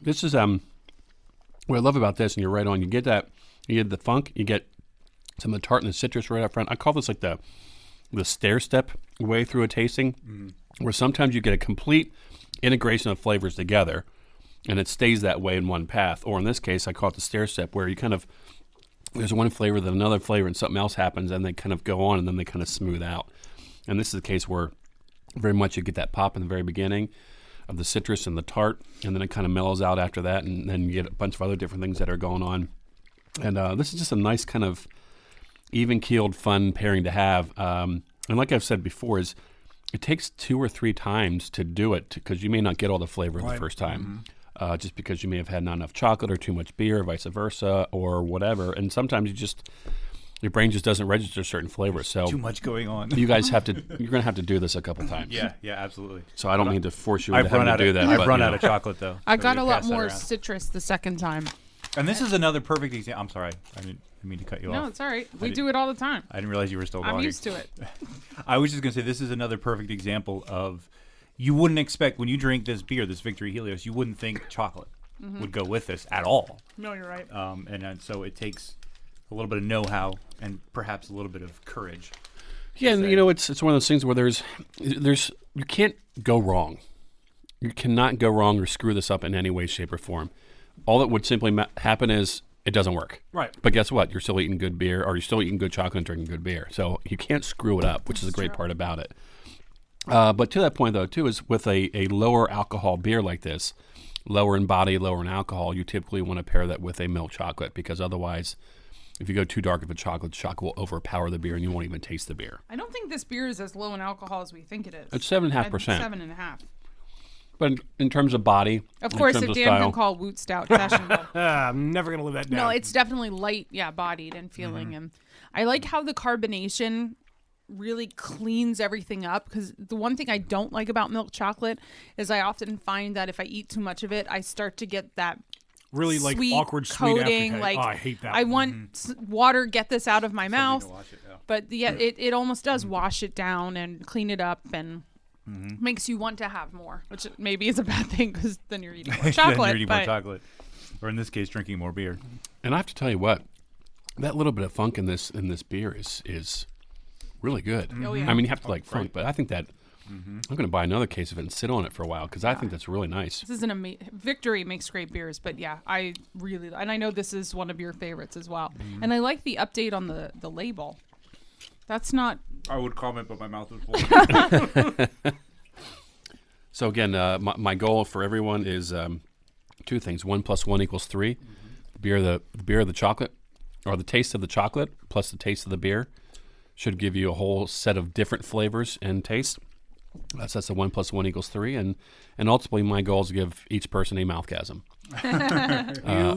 This is what I love about this, and you're right on. You get the funk, you get some of the tart and the citrus right up front. I call this like the stair step way through a tasting, where sometimes you get a complete integration of flavors together, and it stays that way in one path. Or in this case, I call it the stair step, where you kind of there's one flavor, then another flavor, and something else happens, and they kind of go on, and then they kind of smooth out. And this is the case where very much you get that pop in the very beginning of the citrus and the tart, and then it kind of mellows out after that, and then you get a bunch of other different things that are going on. And this is just a nice kind of even-keeled, fun pairing to have. And like I've said before, is it takes 2 or 3 times to do it because you may not get all the flavor the first time, just because you may have had not enough chocolate or too much beer, or vice versa, or whatever. And sometimes your brain just doesn't register certain flavors. So
Too much going on.
you guys you're going to have to do this a couple times.
Yeah, absolutely.
So I don't mean to force you into having to do that.
I've
but,
run
you
out
know.
of chocolate though.
I
so
got
we
a lot
pass that
more
around.
citrus the second time.
And this is another perfect example. I'm sorry, I didn't mean to cut you
No,
off.
it's all right. We do it all the time.
I didn't realize you were still talking.
I'm used to it.
I was just going to say this is another perfect example of you wouldn't expect when you drink this beer, this Victory Helios, you wouldn't think chocolate would go with this at all.
No, you're right.
And so it takes a little bit of know-how and perhaps a little bit of courage.
Yeah, and it's one of those things where there's you can't go wrong. You cannot go wrong or screw this up in any way, shape, or form. All that would simply happen is it doesn't work.
Right.
But guess what? You're still eating good beer, or you're still eating good chocolate and drinking good beer. So you can't screw it up, which is the great part about it. But to that point, though, too, is with a lower alcohol beer like this, lower in body, lower in alcohol, you typically want to pair that with a milk chocolate because otherwise, if you go too dark of a chocolate, the chocolate will overpower the beer and you won't even taste the beer.
I don't think this beer is as low in alcohol as we think it is.
It's 7.5%.
7.5.
But in terms of body,
Of
in
course,
terms
if
of
Dan
style,
can call Woot Stout sessionable.
I'm never going to live that down.
No, it's definitely light, bodied and feeling. And I like how the carbonation really cleans everything up because the one thing I don't like about milk chocolate is I often find that if I eat too much of it, I start to get that
really like
sweet
awkward sweet
coating.
aftertaste.
Like
I hate that.
I want water, get this out of my mouth.
To wash it, yeah.
But it almost does wash it down and clean it up and makes you want to have more, which maybe is a bad thing because then you're eating more chocolate.
Then you're eating more
but-
chocolate. Or in this case, drinking more beer.
and I have to tell you what, that little bit of funk in this beer is really good.
Oh, yeah.
I mean, you have to like funk, but I think that I'm going to buy another case of it and sit on it for a while because I think that's really nice.
This is an amazing Victory makes great beers, but yeah, I really and I know this is one of your favorites as well. And I like the update on the label. That's not.
I would comment, but my mouth is full.
So again, my goal for everyone is 2 things: 1 + 1 = 3. The beer of the chocolate, or the taste of the chocolate plus the taste of the beer, should give you a whole set of different flavors and taste. That's the 1 + 1 = 3, and ultimately my goal is to give each person a mouthgasm.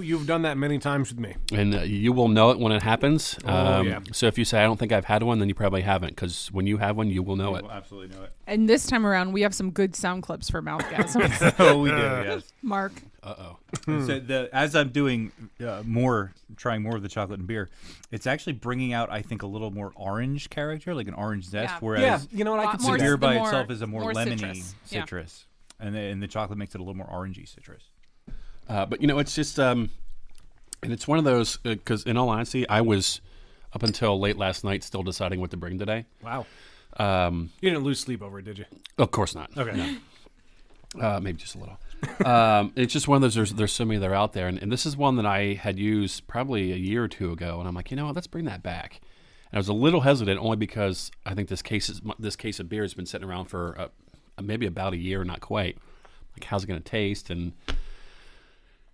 You've done that many times with me.
And you will know it when it happens.
Yeah.
So if you say, I don't think I've had one, then you probably haven't, because when you have one, you will know it.
We'll absolutely know it.
And this time around, we have some good sound clips for Mouthgasm.
Oh, we do, yes.
Mark.
Uh-oh.
So as I'm doing trying more of the chocolate and beer, it's actually bringing out, I think, a little more orange character, like an orange zest,
Yeah.
whereas
Yeah, you know what? I
Lot
could
more
see
beer
that.
by
the more-
itself is a more
more
lemony
citrus. Yeah.
And the chocolate makes it a little more orangey citrus.
But, it's just, and it's one of those, because in all honesty, I was, up until late last night, still deciding what to bring today.
Wow. You didn't lose sleep over it, did you?
Of course not.
Okay.
No. Maybe just a little. It's just one of those, there's so many that are out there. And this is one that I had used probably a year or two ago. And I'm like, you know what, let's bring that back. And I was a little hesitant only because I think this case of beer has been sitting around for maybe about a year, not quite. Like, how's it going to taste? And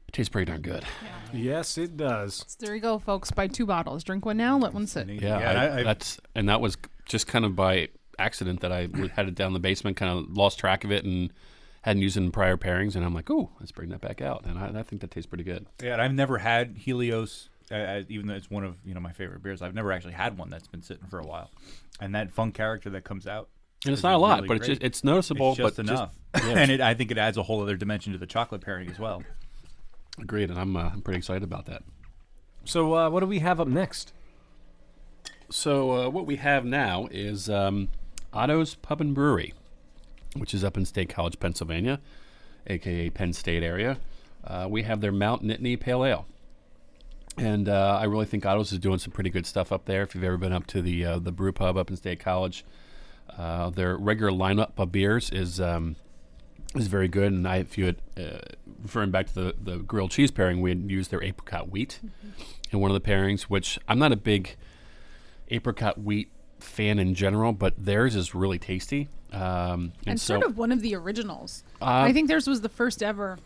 It tastes pretty darn good.
Yes, it does.
So there you go, folks. Buy 2 bottles. Drink one now, let one sit.
Yeah, that was just kind of by accident that I had it down in the basement, kind of lost track of it and hadn't used it in prior pairings, and I'm like, ooh, let's bring that back out, and I think that tastes pretty good.
Yeah, and I've never had Helios, even though it's one of my favorite beers. I've never actually had one that's been sitting for a while, and that funk character that comes out.
And it's not a lot, but it's noticeable.
It's just enough, and I think it adds a whole other dimension to the chocolate pairing as well.
Agreed, and I'm pretty excited about that.
So what do we have up next?
So what we have now is Otto's Pub and Brewery, which is up in State College, Pennsylvania, a.k.a. Penn State area. We have their Mount Nittany Pale Ale. And I really think Otto's is doing some pretty good stuff up there. If you've ever been up to the brew pub up in State College, their regular lineup of beers is very good. And if you had, referring back to the grilled cheese pairing, we had used their apricot wheat in one of the pairings, which I'm not a big apricot wheat fan in general, but theirs is really tasty.
And sort of one of the originals. I think theirs was the first ever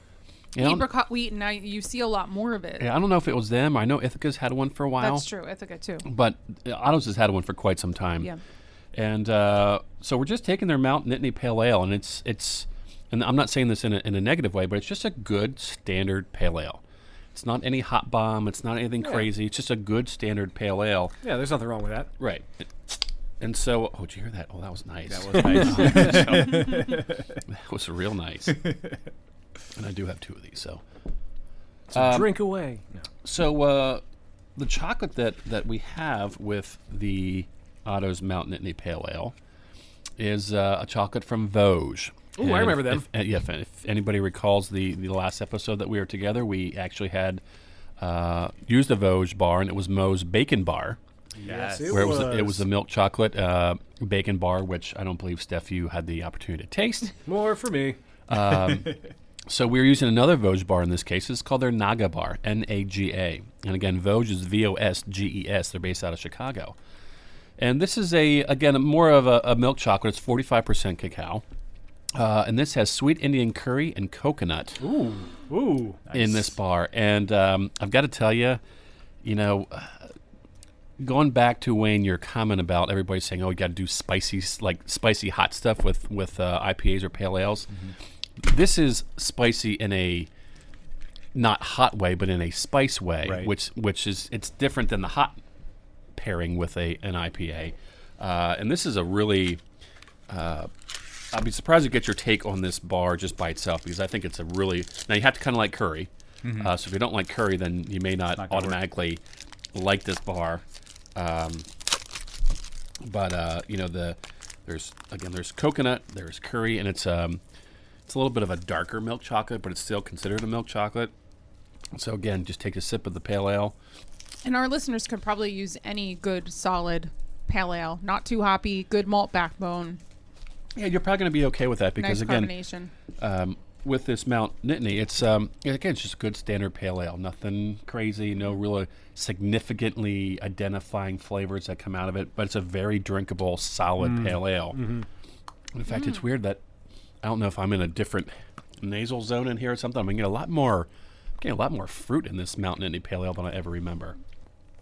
apricot wheat, and now you see a lot more of it.
Yeah, I don't know if it was them. I know Ithaca's had one for a while.
That's true, Ithaca too.
But Otto's has had one for quite some time.
Yeah.
And so we're just taking their Mount Nittany Pale Ale, and it's and I'm not saying this in a negative way, but it's just a good standard pale ale. It's not any hot bomb. It's not anything crazy. It's just a good standard pale ale.
Yeah, there's nothing wrong with that.
Right. And so, did you hear that? Oh, that was nice.
That was nice.
That was real nice. And I do have 2 of these, so.
Drink away. No.
So the chocolate that we have with the Otto's Mount Nittany Pale Ale is a chocolate from Vosges.
Ooh, I remember them.
If anybody recalls the last episode that we were together, we actually had used a Vosges bar, and it was Moe's Bacon Bar.
Yes,
it was a milk chocolate bacon bar, which I don't believe, Steph, you had the opportunity to taste.
More for me.
So we're using another Vosges bar in this case. It's called their Naga bar, N-A-G-A. And again, Vosges is V-O-S-G-E-S. They're based out of Chicago. And this is, more of a milk chocolate. It's 45% cacao. And this has sweet Indian curry and coconut
Ooh,
in this bar. And I've got to tell you, going back to, Wayne, your comment about everybody saying, oh, you got to do spicy hot stuff with IPAs or pale ales. Mm-hmm. This is spicy in a not hot way, but in a spice way,
right.
which is it's different than the hot pairing with an IPA. And this is a really I'd be surprised to get your take on this bar just by itself, because I think it's a really now you have to kind of like curry. Mm-hmm. So if you don't like curry, then you may not automatically like this bar. There's coconut, there's curry, and it's a little bit of a darker milk chocolate, but it's still considered a milk chocolate. So again, just take a sip of the pale ale.
And our listeners could probably use any good, solid pale ale. Not too hoppy, good malt backbone.
Yeah, you're probably going to be okay with that because,
nice
again, with this Mount Nittany, it's just a good standard pale ale. Nothing crazy, no really significantly identifying flavors that come out of it, but it's a very drinkable, solid pale ale. Mm-hmm. In fact, it's weird that I don't know if I'm in a different nasal zone in here or something. I'm getting a lot more fruit in this Mount Nittany pale ale than I ever remember.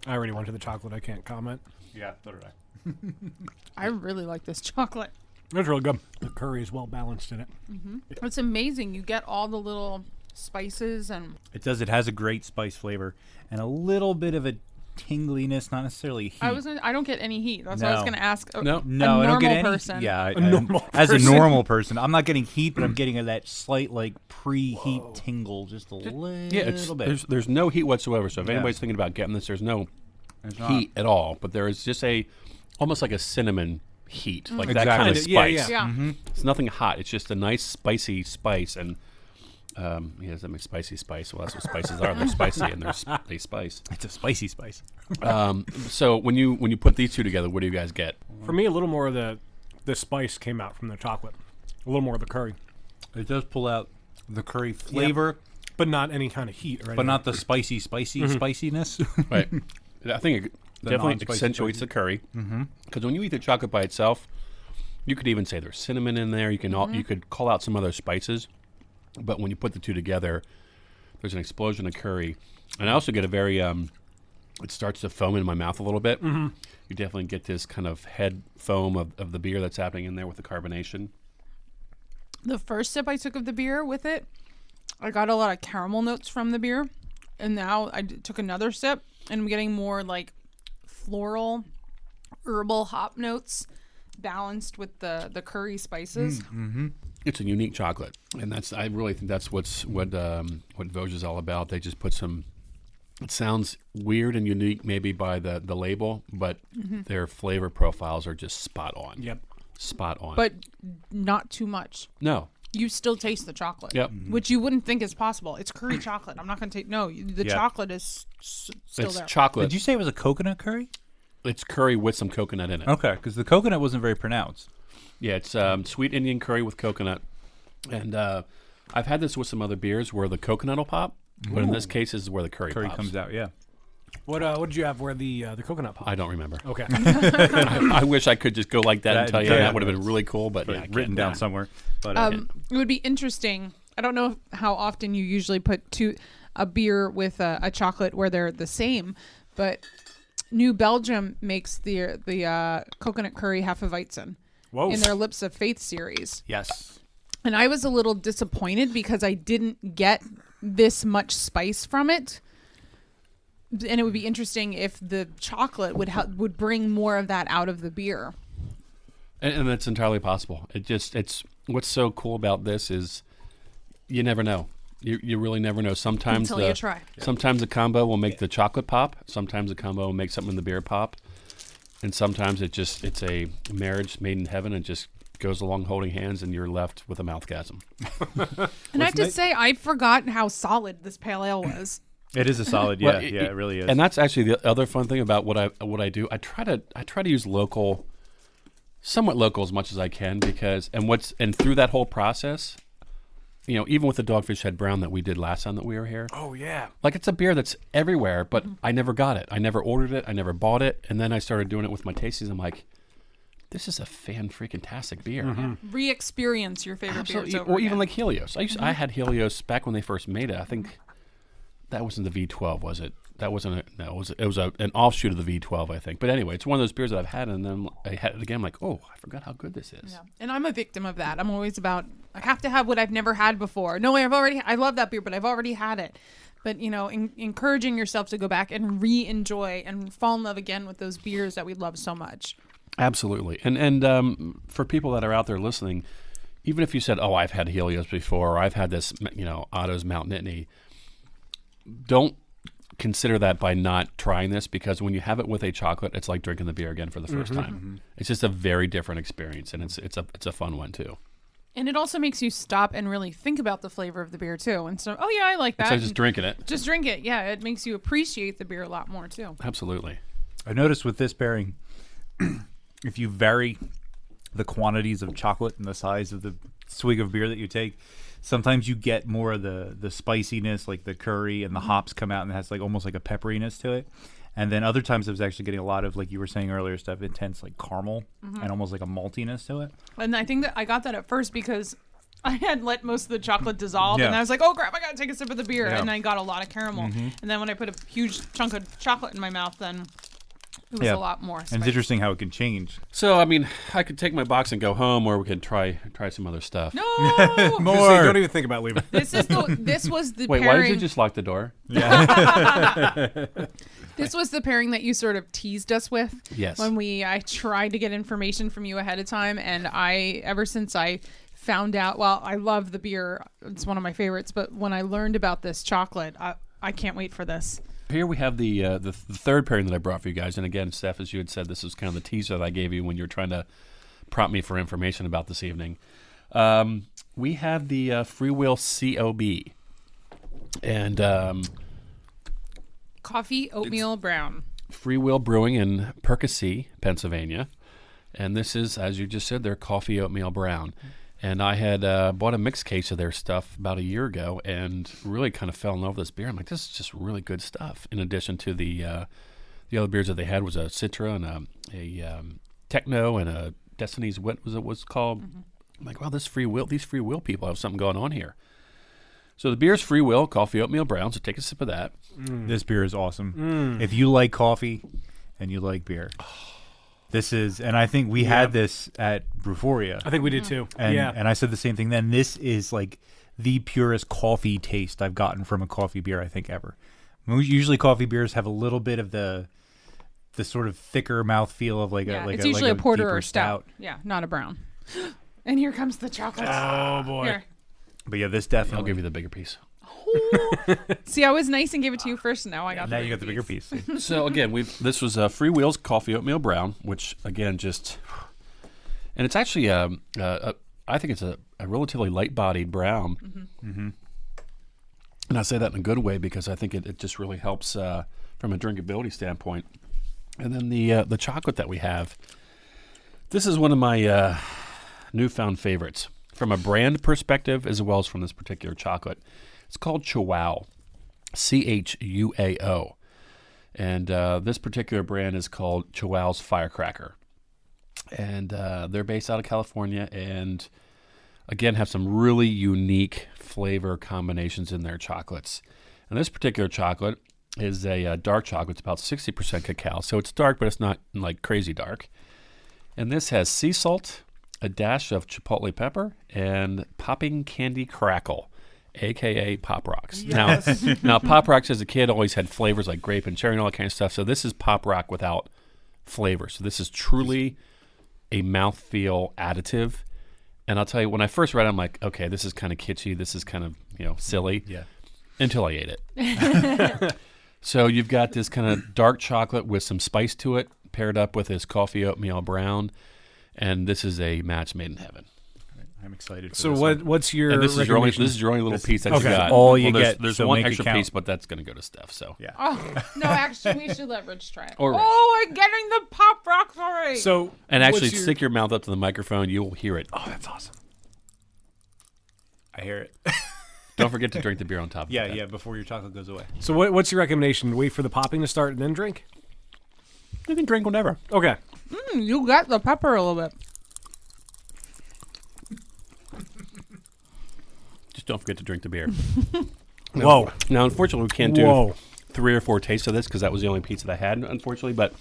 I already went to the chocolate. I can't comment.
Yeah, so did I.
I really like this chocolate.
It's really good. The curry is well balanced in it.
Mm-hmm. It's amazing. You get all the little spices and
it does. It has a great spice flavor and a little bit of a tingliness, not necessarily heat.
I don't get any heat. That's what I was going to ask.
No,
I don't get any.
Person.
Yeah,
a normal
as a
person.
normal person, I'm not getting heat, but I'm getting that slight pre-heat tingle, just a little bit.
There's no heat whatsoever. So if anybody's thinking about getting this, there's no heat at all. But there is just almost like a cinnamon heat, like that kind of spice.
Yeah.
Mm-hmm.
It's nothing hot. It's just a nice spicy spice, and that makes spicy spice. Well, that's what spices are. They're spicy and they spice.
It's a spicy spice.
So when you put these two together, what do you guys get?
For me, a little more of the spice came out from the chocolate. A little more of the curry.
It does pull out the curry flavor,
but not any kind of heat, right?
But not the spiciness.
Right. I think it definitely accentuates the curry. Because when you eat the chocolate by itself, you could even say there's cinnamon in there. You can you could call out some other spices, but when you put the two together, There's an explosion of curry. And I also get a very, it starts to foam in my mouth a little bit. Mm-hmm. You definitely get this kind of head foam of the beer that's happening in there with the carbonation.
The first sip I took of the beer with it, I got a lot of caramel notes from the beer. And now I took another sip and I'm getting more like floral, herbal hop notes balanced with the curry spices.
It's a unique chocolate. And I really think that's what Vosges is all about. They just put some, it sounds weird and unique maybe by the label, but their flavor profiles are just spot on.
Yep.
Spot on.
But not too much.
No.
You still taste the chocolate.
Yep.
Which you wouldn't think is possible. It's curry chocolate. I'm not going to take... No, the chocolate is still
It's
there.
chocolate.
Did you say it was a coconut curry?
It's curry with some coconut in it.
Okay, because the coconut wasn't very pronounced.
Yeah, it's sweet Indian curry with coconut. And I've had this with some other beers where the coconut will pop, but in this case, this is where the curry pops.
Comes out, yeah.
What did you have where the coconut pop?
I don't remember.
Okay.
I wish I could just go like that and tell you.
yeah,
That would have been really cool, but yeah, I
Written
can't.
down somewhere. But
It would be interesting. I don't know how often you usually put a beer with a chocolate where they're the same, but New Belgium makes the coconut curry Hefeweizen in their Lips of Faith series.
yes.
And I was a little disappointed because I didn't get this much spice from it. And it would be interesting if the chocolate would bring more of that out of the beer.
And that's entirely possible. It's what's so cool about this is you never know. You really never know. Sometimes
Until you try.
Sometimes the combo will make the chocolate pop. Sometimes the combo will make something in the beer pop. And sometimes it's a marriage made in heaven and just goes along holding hands and you're left with a mouthgasm.
And I have to say, I forgot how solid this pale ale was.
It is a solid,
Well,
it really is.
And that's actually the other fun thing about what I do. I try to use somewhat local as much as I can because through that whole process, even with the Dogfish Head Brown that we did last time that we were here.
Oh yeah.
Like it's a beer that's everywhere, but I never got it. I never ordered it. I never bought it. And then I started doing it with my tastings. I'm like, this is a fan-freaking-tastic beer.
Re-experience your favorite
Absolutely.
beers over
Or even
again.
like Helios. I had Helios back when they first made it. I think that wasn't the V12, was it? That wasn't it was an offshoot of the V12, I think. But anyway, it's one of those beers that I've had, and then I had it again. I'm like, oh, I forgot how good this is.
Yeah. And I'm a victim of that. I'm always about, I have to have what I've never had before. No, I love that beer, but I've already had it. But, encouraging yourself to go back and re-enjoy and fall in love again with those beers that we love so much.
Absolutely. And for people that are out there listening, even if you said, oh, I've had Helios before, or I've had this, Otto's Mount Nittany, don't consider that by not trying this, because when you have it with a chocolate, it's like drinking the beer again for the first time. It's just a very different experience, and it's a fun one too.
And it also makes you stop and really think about the flavor of the beer too. And so, oh yeah, I like that.
So just drinking it.
Just drink it. Yeah, it makes you appreciate the beer a lot more too.
Absolutely.
I noticed with this pairing, if you vary the quantities of chocolate and the size of the swig of beer that you take, sometimes you get more of the spiciness, like the curry and the hops come out and it has like almost like a pepperiness to it. And then other times I was actually getting a lot of, like you were saying earlier, stuff intense like caramel and almost like a maltiness to it.
And I think that I got that at first because I had let most of the chocolate dissolve, and
Yeah.
I was like, oh crap, I gotta take a sip of the beer.
Yeah.
And I got a lot of caramel. And then when I put a huge chunk of chocolate in my mouth, then it was a lot more
And
spicy.
it's interesting how it can change.
So, I mean, I could take my box and go home, or we could try some other stuff.
No!
More. Don't even think about leaving.
This was the
Wait,
pairing.
why did you just lock the door?
This was the pairing that you sort of teased us with.
Yes.
When I tried to get information from you ahead of time, and ever since I found out, well, I love the beer. It's one of my favorites, but when I learned about this chocolate, I can't wait for this.
Here we have the third pairing that I brought for you guys. And again, Steph, as you had said, this is kind of the teaser that I gave you when you were trying to prompt me for information about this evening. We have the Freewheel COB. And
Coffee oatmeal brown.
Freewheel Brewing in Percy, Pennsylvania. And this is, as you just said, their coffee oatmeal brown. And I had bought a mixed case of their stuff about a year ago and really kind of fell in love with this beer. I'm like, this is just really good stuff. In addition to the other beers that they had was a Citra and a Techno and a Destiny's What was it was called. I'm like, wow, these Freewheel people have something going on here. So the beer's Free Will Coffee Oatmeal Brown. So take a sip of that.
This beer is awesome. If you like coffee and you like beer, this is, and I think we had this at Brewforia.
I think we did too.
And,
yeah.
and I said the same thing then. This is like the purest coffee taste I've gotten from a coffee beer, I think, ever. Usually coffee beers have a little bit of the sort of thicker mouthfeel of
it's usually a porter
deeper
or stout. Yeah, not a brown. And here comes the chocolate.
Oh boy.
Here.
But yeah, this
I'll
definitely.
give you the bigger piece.
See, I was nice and gave it to you first, and now I got
Now
the
you got the bigger piece.
So again, this was Free Will's Coffee Oatmeal Brown, which again and it's actually I think it's a relatively light-bodied brown, and I say that in a good way because I think it just really helps from a drinkability standpoint. And then the chocolate that we have, this is one of my newfound favorites from a brand perspective as well as from this particular chocolate. It's called Chuao, Chuao. And this particular brand is called Chuao's Firecracker. And they're based out of California and, again, have some really unique flavor combinations in their chocolates. And this particular chocolate is a dark chocolate. It's about 60% cacao. So it's dark, but it's not like crazy dark. And this has sea salt, a dash of chipotle pepper, and popping candy crackle, a.k.a. Pop Rocks.
Yes.
Now, Pop Rocks as a kid always had flavors like grape and cherry and all that kind of stuff. So this is Pop Rock without flavor. So this is truly a mouthfeel additive. And I'll tell you, when I first read it, I'm like, okay, this is kind of kitschy. This is kind of, silly.
Yeah.
Until I ate it. So you've got this kind of dark chocolate with some spice to it, paired up with this coffee oatmeal brown. And this is a match made in heaven.
I'm excited. For
So
this
what's your
And this is your only
recommendation?
little piece that
okay.
you got.
All you
there's-
get,
There's
so
one
make it
extra
count.
piece, but that's going to go to Steph. So
Yeah.
Oh, no, actually, we should let Rich try it.
Or Rich.
Oh, we're getting the Pop Rocks already.
So
and actually,
what's your-
stick your mouth up to the microphone. You'll hear it.
Oh, that's awesome. I hear it.
Don't forget to drink the beer on top of it.
yeah, before your chocolate goes away.
So what's your recommendation? Wait for the popping to start and then drink?
You can drink whenever.
Okay.
You got the pepper a little bit.
Just don't forget to drink the beer.
Whoa.
Now, unfortunately, we can't do
Whoa.
3 or 4 tastes of this because that was the only pizza that I had, unfortunately. But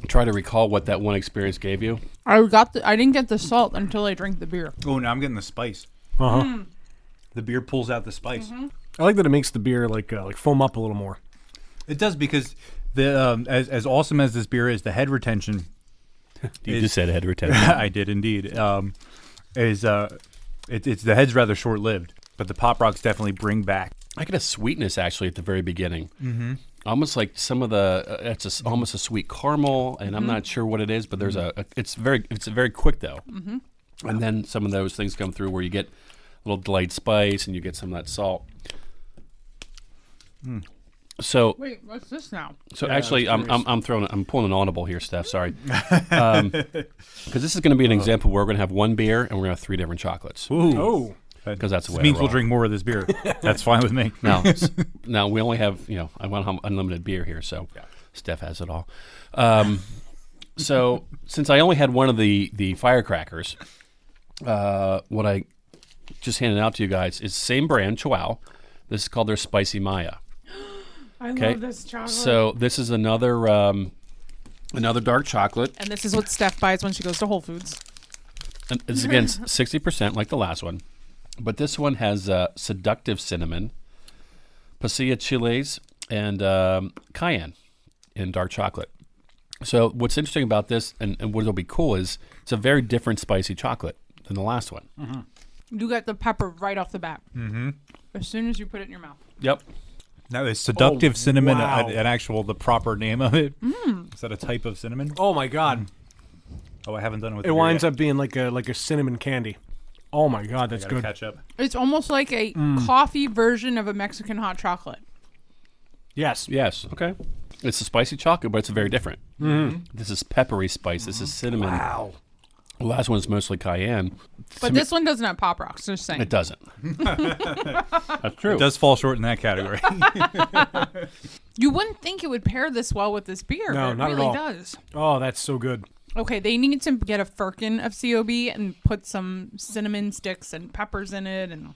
try to recall what that one experience gave you.
I didn't get the salt until I drank the beer.
Oh, now I'm getting the spice.
Uh-huh.
The beer pulls out the spice.
I like that it makes the beer like foam up a little more.
It does because the as awesome as this beer is, the head retention.
You just said head retention.
I did indeed. It's the head's rather short lived, but the Pop Rocks definitely bring back.
I get a sweetness actually at the very beginning. Mm-hmm. Almost like some of the almost a sweet caramel, and I'm not sure what it is, but there's it's very quick though. Mm-hmm. And then some of those things come through where you get a little delayed spice and you get some of that salt. So
Wait, what's this now?
So actually, I'm pulling an audible here, Steph. Sorry, because this is going to be an example where we're going to have one beer and we're going to have 3 different chocolates.
Ooh.
Oh.
Because that's the way.
This means
I
we'll
roll.
drink more of this beer. That's fine with me.
Now we only have I want unlimited beer here, so Steph has it all. So since I only had one of the firecrackers, what I just handed out to you guys is same brand, Chuao. This is called their Spicy Maya.
I
Okay.
love this chocolate.
So this is another dark chocolate.
And this is what Steph buys when she goes to Whole Foods.
And it's again 60% like the last one, but this one has seductive cinnamon, pasilla chiles, and cayenne in dark chocolate. So what's interesting about this, and what will be cool, is it's a very different spicy chocolate than the last one.
You got the pepper right off the bat. Mm-hmm. As soon as you put it in your mouth.
Yep.
Now, is seductive cinnamon
wow.
the proper name of it? Is that a type of cinnamon?
Oh my god.
Oh, I haven't done it with
It winds up being like a cinnamon candy. Oh my god, that's good.
Catch up.
It's almost like a coffee version of a Mexican hot chocolate.
Yes.
Yes. Okay. It's a spicy chocolate, but it's very different. This is peppery spice. This is cinnamon.
Wow.
The last one is mostly cayenne.
But this one doesn't have Pop Rocks, just saying.
It doesn't. That's true.
It does fall short in that category.
You wouldn't think it would pair this well with this beer,
No,
but it
not at
really
all.
does.
Oh, that's so good.
Okay, they need to get a firkin of COB and put some cinnamon sticks and peppers in it. And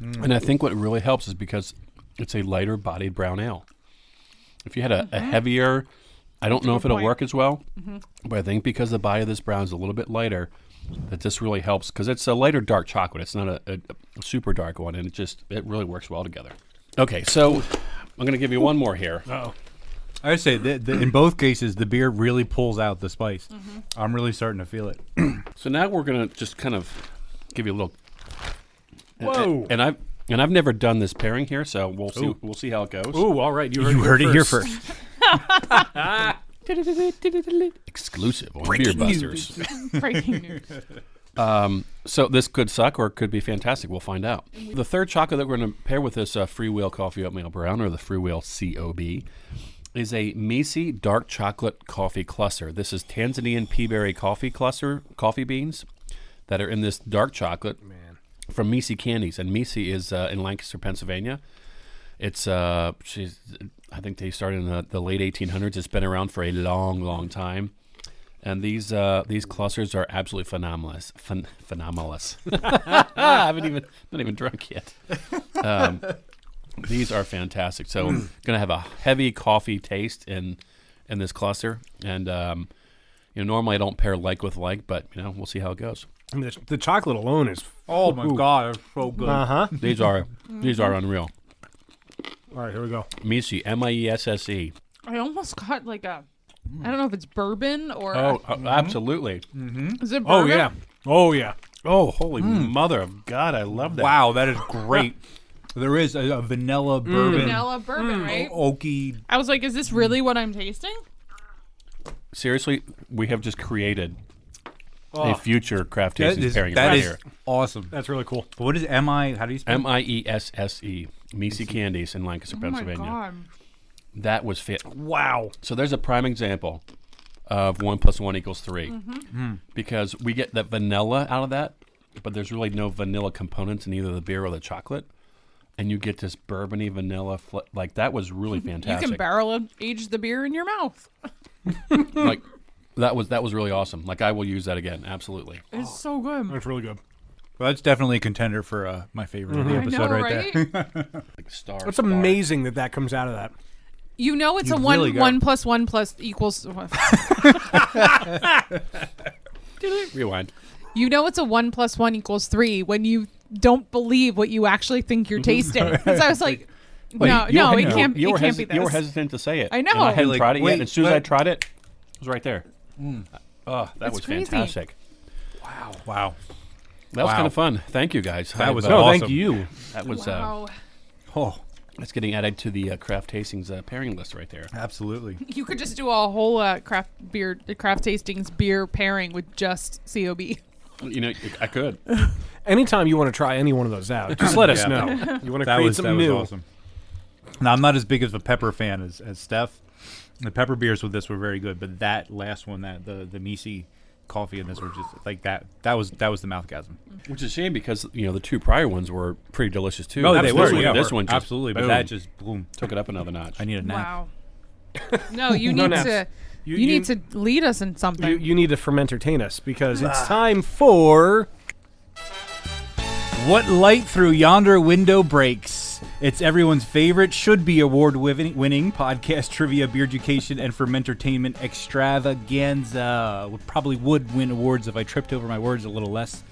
And I think what really helps is because it's a lighter bodied brown ale. If you had a heavier, I don't know if it'll work as well, but I think because the body of this brown is a little bit lighter, that this really helps because it's a lighter dark chocolate. It's not a super dark one, and it really works well together. Okay, so I'm going to give you one more here.
Uh-oh.
I would say that in both cases, the beer really pulls out the spice. I'm really starting to feel it.
So now we're going to just kind of give you a little.
Whoa!
And I've never done this pairing here, so we'll see how it goes.
Ooh, all right. You
heard it here first.
Exclusive on Beer Busters.
Breaking news.
So this could suck or it could be fantastic. We'll find out. The third chocolate that we're going to pair with this Freewheel Coffee Oatmeal Brown, or the Freewheel COB, is a Misi Dark Chocolate Coffee Cluster. This is Tanzanian Peaberry coffee beans that are in this dark chocolate from Misi Candies. And Misi is in Lancaster, Pennsylvania. It's I think they started in the late 1800s. It's been around for a long, long time. And these clusters are absolutely phenomenal. Phenomenalous. I not even drunk yet. These are fantastic. So going to have a heavy coffee taste in this cluster. And normally I don't pair like with like, but we'll see how it goes.
I mean, the chocolate alone is.
Oh my God, it's so good.
These are unreal.
All right, here we go.
Misi, Miesse.
I almost got like a, I don't know if it's bourbon or.
Absolutely.
Is it
Oh
bourbon?
yeah. Oh yeah.
Oh, holy mother of God, I love that.
Wow, that is great. There is a vanilla bourbon,
Vanilla bourbon, right?
oaky.
I was like, is this really what I'm tasting?
Seriously, we have just created a future craft tasting pairing
That
right
is
here.
awesome.
That's really cool.
What is M-I? How do you spell it?
Miesse. Misi Candies in Lancaster, Pennsylvania.
Oh my God.
That was fit.
Wow.
So there's a prime example of 1 + 1 = 3. Because we get that vanilla out of that, but there's really no vanilla components in either the beer or the chocolate. And you get this bourbony vanilla, like that was really fantastic.
You can barrel age the beer in your mouth.
Like that was really awesome. Like I will use that again, absolutely.
It's so good.
That's really good.
Well, that's definitely a contender for my favorite of the episode
right?
there.
Like star.
It's amazing that comes out of that.
You know it's
You
a one
really got-
1 + 1 =
Rewind.
You know it's a 1 + 1 = 3 when you don't believe what you actually think you're tasting. Because I was like, no, it can't be this.
You were hesitant to say it.
I know.
And I hadn't
Like,
tried it yet.
wait,
And as soon as I
but-
tried it, it was right there. Oh, that was
crazy.
fantastic.
Wow.
That was
Wow.
kind of fun. Thank you guys.
That was
No,
awesome.
thank you.
That was
Wow.
Oh,
that's getting added to the craft tastings pairing list right there.
absolutely.
You could just do a whole craft tastings beer pairing with just COB.
I could.
Anytime you want to try any one of those out, just let us know. You want to
That
create
was
something new.
awesome. Now, I'm not as big of a pepper fan as Steph. The pepper beers with this were very good, but that last one, the Misi coffee in this were just like that. That was the Mouthgasm.
Which is a shame because the two prior ones were pretty delicious too.
No, they
This
were.
one-
Yeah,
this one just,
absolutely. But
boom,
that just boom.
took it up another notch.
I need a nap.
Wow. No, you
No
need
naps.
to.
You-
You
you-
need to lead us in something.
You need to fermentertain us because it's time for.
What light through yonder window breaks? It's everyone's favorite, should-be award-winning podcast trivia, beer education, and fermentertainment extravaganza. Probably would win awards if I tripped over my words a little less.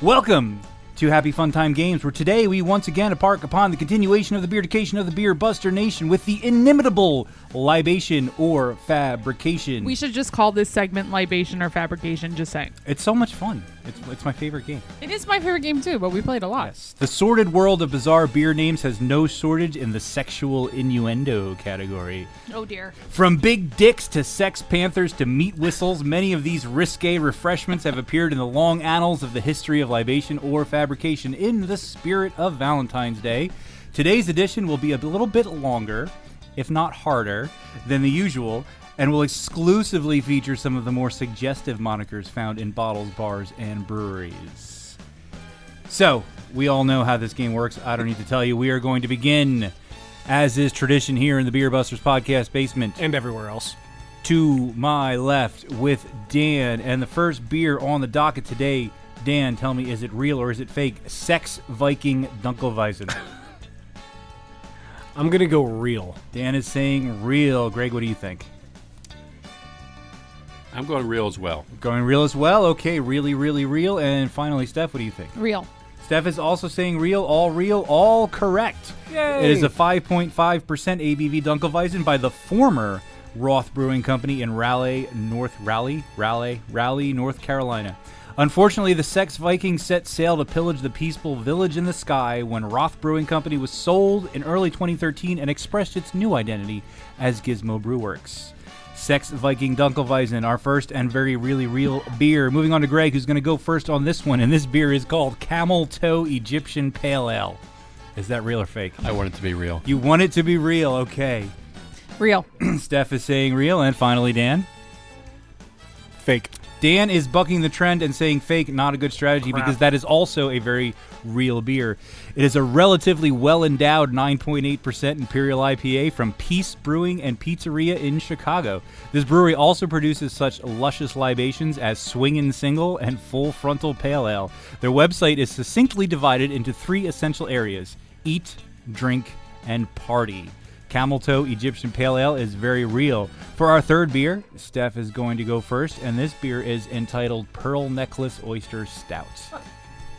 Welcome to Happy Fun Time Games, where today we once again embark upon the continuation of the beer education of the Beer Buster Nation with the inimitable Libation or Fabrication.
We should just call this segment Libation or Fabrication, just saying.
It's so much fun. It's my favorite game.
It is my favorite game too, but we played a lot.
Yes. The sordid world of bizarre beer names has no shortage in the sexual innuendo category.
Oh dear.
From big dicks to sex panthers to meat whistles, many of these risque refreshments have appeared in the long annals of the history of libation or fabrication in the spirit of Valentine's Day. Today's edition will be a little bit longer, if not harder, than the usual, and will exclusively feature some of the more suggestive monikers found in bottles, bars, and breweries. So, we all know how this game works. I don't need to tell you. We are going to begin, as is tradition here in the Beer Busters podcast basement.
And everywhere else.
To my left with Dan, and the first beer on the docket today, Dan, tell me, is it real or is it fake? Sex Viking Dunkelweizen.
I'm gonna go real.
Dan is saying real. Greg, what do you think?
I'm going real as well.
Going real as well. Okay, really, really real. And finally, Steph, what do you think?
Real.
Steph is also saying real, all correct.
Yay!
It is a 5.5% ABV Dunkelweizen by the former Roth Brewing Company in Raleigh, North Carolina. Unfortunately, the Sex Vikings set sail to pillage the peaceful village in the sky when Roth Brewing Company was sold in early 2013 and expressed its new identity as Gizmo Brewworks. Sex Viking Dunkelweizen, our first and very really real beer. Moving on to Greg, who's going to go first on this one, and this beer is called Camel Toe Egyptian Pale Ale. Is that real or fake?
I want it to be real.
You want it to be real, okay.
Real.
Steph is saying real, and finally Dan.
Fake.
Dan is bucking the trend and saying fake, not a good strategy, because that is also a very real beer. It is a relatively well-endowed 9.8% Imperial IPA from Peace Brewing and Pizzeria in Chicago. This brewery also produces such luscious libations as Swingin' Single and Full Frontal Pale Ale. Their website is succinctly divided into 3 essential areas: eat, drink, and party. Camel Toe Egyptian Pale Ale is very real. For our third beer, Steph is going to go first, and this beer is entitled Pearl Necklace Oyster Stout.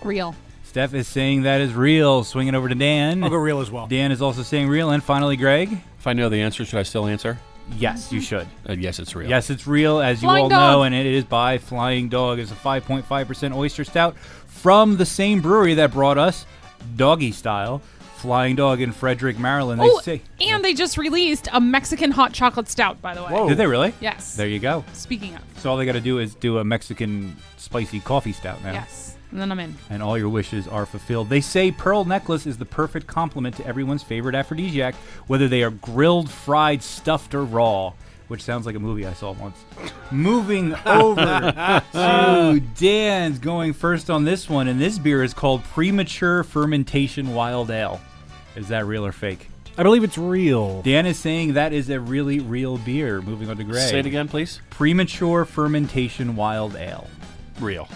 Real.
Steph is saying that is real. Swinging over to Dan.
I'll go real as well.
Dan is also saying real. And finally, Greg.
If I know the answer, should I still answer?
Yes, you should.
Yes, it's real.
Yes, it's real, as you
Flying
all
Dog.
know, and it is by Flying Dog. It's a 5.5% oyster stout from the same brewery that brought us Doggy Style. Flying Dog in Frederick, Maryland.
And they just released a Mexican hot chocolate stout, by the way.
Whoa.
Did they really?
Yes.
There you go.
Speaking of.
So all they got to do is do a Mexican spicy coffee stout now.
Yes. And then I'm in.
And all your wishes are fulfilled. They say Pearl Necklace is the perfect complement to everyone's favorite aphrodisiac, whether they are grilled, fried, stuffed, or raw, which sounds like a movie I saw once. Moving over to Dan's going first on this one, and this beer is called Premature Fermentation Wild Ale. Is that real or fake?
I believe it's real.
Dan is saying that is a really real beer. Moving on to Greg.
Say it again, please.
Premature Fermentation Wild Ale.
Real.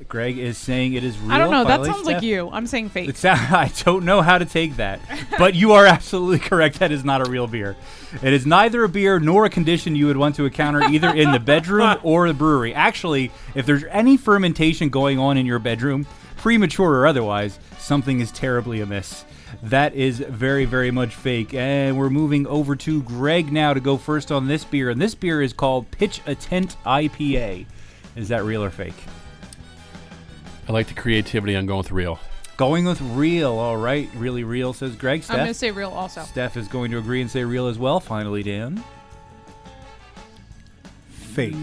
Greg is saying it is real.
I don't know. That
Finally,
sounds like
Steph.
you. I'm saying fake.
I don't know how to take that, but you are absolutely correct. That is not a real beer. It is neither a beer nor a condition you would want to encounter either in the bedroom or the brewery. Actually, if there's any fermentation going on in your bedroom, premature or otherwise, something is terribly amiss. That is very, very much fake. And we're moving over to Greg now to go first on this beer. And this beer is called Pitch a Tent IPA. Is that real or fake?
I like the creativity. I'm going with real.
Going with real. All right. Really real, says Greg. Steph?
I'm going to say real also.
Steph is going to agree and say real as well. Finally, Dan.
Fake.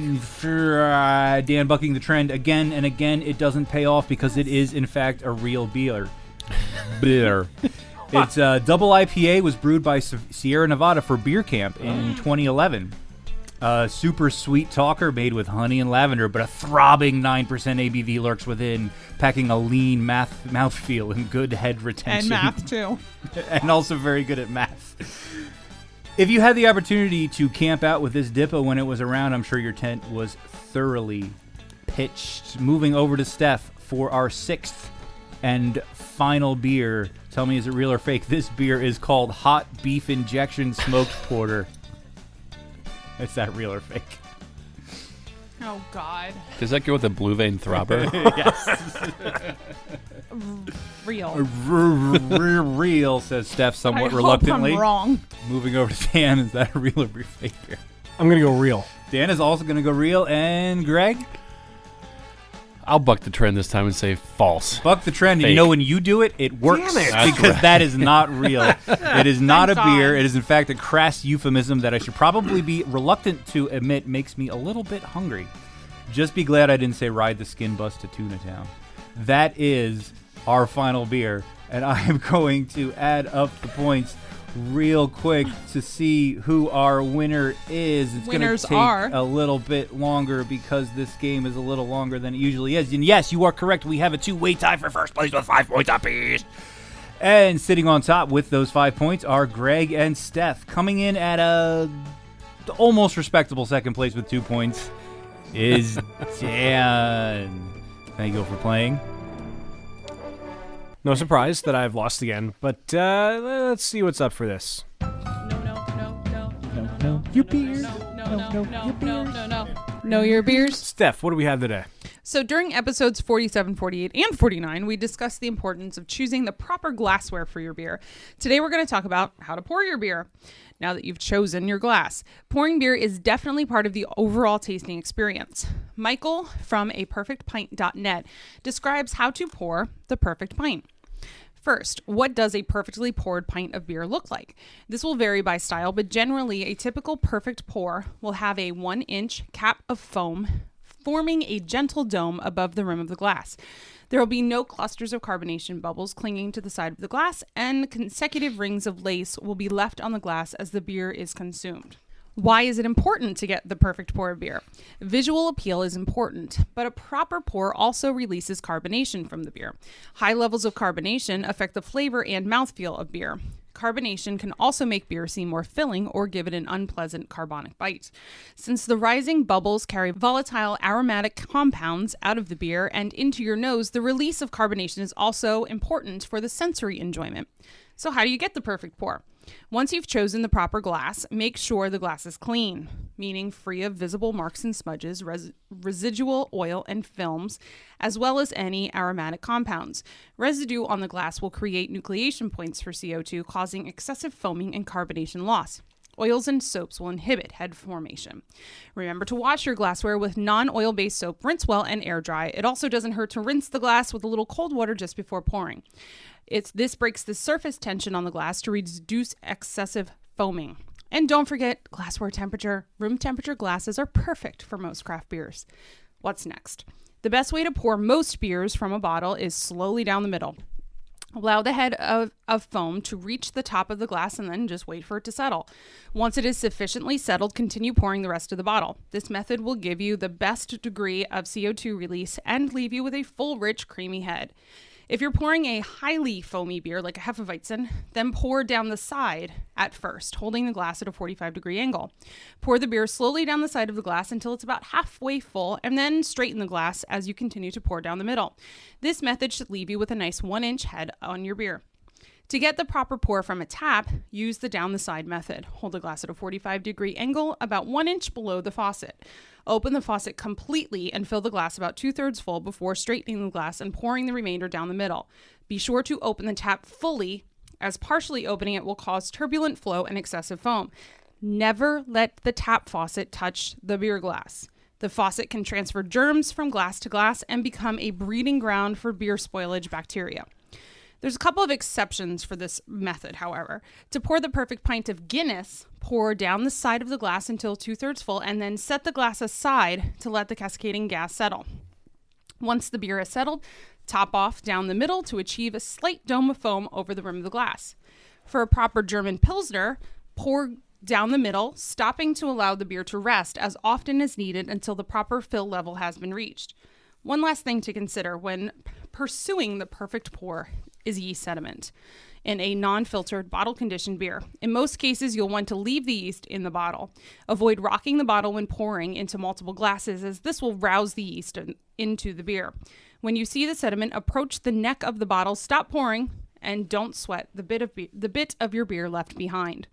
Dan bucking the trend again and again. It doesn't pay off because it is, in fact, a real beer. It's a double IPA, was brewed by Sierra Nevada for Beer Camp in 2011. Super sweet talker made with honey and lavender, but a throbbing 9% ABV lurks within, packing a lean mouthfeel and good head retention.
And math, too.
And also very good at math. If you had the opportunity to camp out with this Dippo when it was around, I'm sure your tent was thoroughly pitched. Moving over to Steph for our 6th and final beer. Tell me, is it real or fake? This beer is called Hot Beef Injection Smoked Porter. Is that real or fake?
Oh, God.
Does that go with a blue vein throbber?
Yes.
Real.
Real, says Steph somewhat
I
reluctantly.
hope I'm wrong.
Moving over to Dan, is that a real or fake beer?
I'm going to go real.
Dan is also going to go real. And Greg?
I'll buck the trend this time and say false.
Buck the trend.
Fake.
And you know when you do it, it works.
Damn it.
Because that is not real. It is not a
Thank
beer.
God.
It is, in fact, a crass euphemism that I should probably be reluctant to admit makes me a little bit hungry. Just be glad I didn't say ride the skin bus to Tuna Town. That is our final beer. And I am going to add up the points real quick to see who our winner is. It's going to
Winners
take
are-
a little bit longer because this game is a little longer than it usually is. And yes, you are correct. We have a 2-way tie for first place with 5 points apiece. And sitting on top with those 5 points are Greg and Steph. Coming in at a almost respectable second place with 2 points is Dan. Thank you for playing.
No surprise that I've lost again, but let's see what's up for this.
Know your beers.
Steph, what do we have today?
So during episodes 47, 48, and 49, we discussed the importance of choosing the proper glassware for your beer. Today we're going to talk about how to pour your beer. Now that you've chosen your glass, pouring beer is definitely part of the overall tasting experience. Michael from aperfectpint.net describes how to pour the perfect pint. First, what does a perfectly poured pint of beer look like? This will vary by style, but generally a typical perfect pour will have a 1-inch cap of foam forming a gentle dome above the rim of the glass. There will be no clusters of carbonation bubbles clinging to the side of the glass, and consecutive rings of lace will be left on the glass as the beer is consumed. Why is it important to get the perfect pour of beer? Visual appeal is important, but a proper pour also releases carbonation from the beer. High levels of carbonation affect the flavor and mouthfeel of beer. Carbonation can also make beer seem more filling or give it an unpleasant carbonic bite. Since the rising bubbles carry volatile aromatic compounds out of the beer and into your nose, the release of carbonation is also important for the sensory enjoyment. So how do you get the perfect pour? Once you've chosen the proper glass, make sure the glass is clean, meaning free of visible marks and smudges, residual oil and films, as well as any aromatic compounds. Residue on the glass will create nucleation points for CO2, causing excessive foaming and carbonation loss. Oils and soaps will inhibit head formation. Remember to wash your glassware with non-oil-based soap, rinse well, and air dry. It also doesn't hurt to rinse the glass with a little cold water just before pouring. This breaks the surface tension on the glass to reduce excessive foaming. And don't forget, glassware temperature. Room temperature glasses are perfect for most craft beers. What's next? The best way to pour most beers from a bottle is slowly down the middle. Allow the head of foam to reach the top of the glass and then just wait for it to settle. Once it is sufficiently settled, continue pouring the rest of the bottle. This method will give you the best degree of CO2 release and leave you with a full, rich, creamy head. If you're pouring a highly foamy beer like a Hefeweizen, then pour down the side at first, holding the glass at a 45-degree angle. Pour the beer slowly down the side of the glass until it's about halfway full, and then straighten the glass as you continue to pour down the middle. This method should leave you with a nice 1-inch head on your beer. To get the proper pour from a tap, use the down the side method. Hold the glass at a 45-degree angle about 1 inch below the faucet. Open the faucet completely and fill the glass about 2/3 full before straightening the glass and pouring the remainder down the middle. Be sure to open the tap fully, as partially opening it will cause turbulent flow and excessive foam. Never let the tap faucet touch the beer glass. The faucet can transfer germs from glass to glass and become a breeding ground for beer spoilage bacteria. There's a couple of exceptions for this method, however. To pour the perfect pint of Guinness, pour down the side of the glass until 2/3 full and then set the glass aside to let the cascading gas settle. Once the beer is settled, top off down the middle to achieve a slight dome of foam over the rim of the glass. For a proper German Pilsner, pour down the middle, stopping to allow the beer to rest as often as needed until the proper fill level has been reached. One last thing to consider when pursuing the perfect pour is yeast sediment in a non-filtered bottle-conditioned beer. In most cases, you'll want to leave the yeast in the bottle. Avoid rocking the bottle when pouring into multiple glasses, as this will rouse the yeast into the beer. When you see the sediment approach the neck of the bottle, stop pouring and don't sweat the bit of your beer left behind.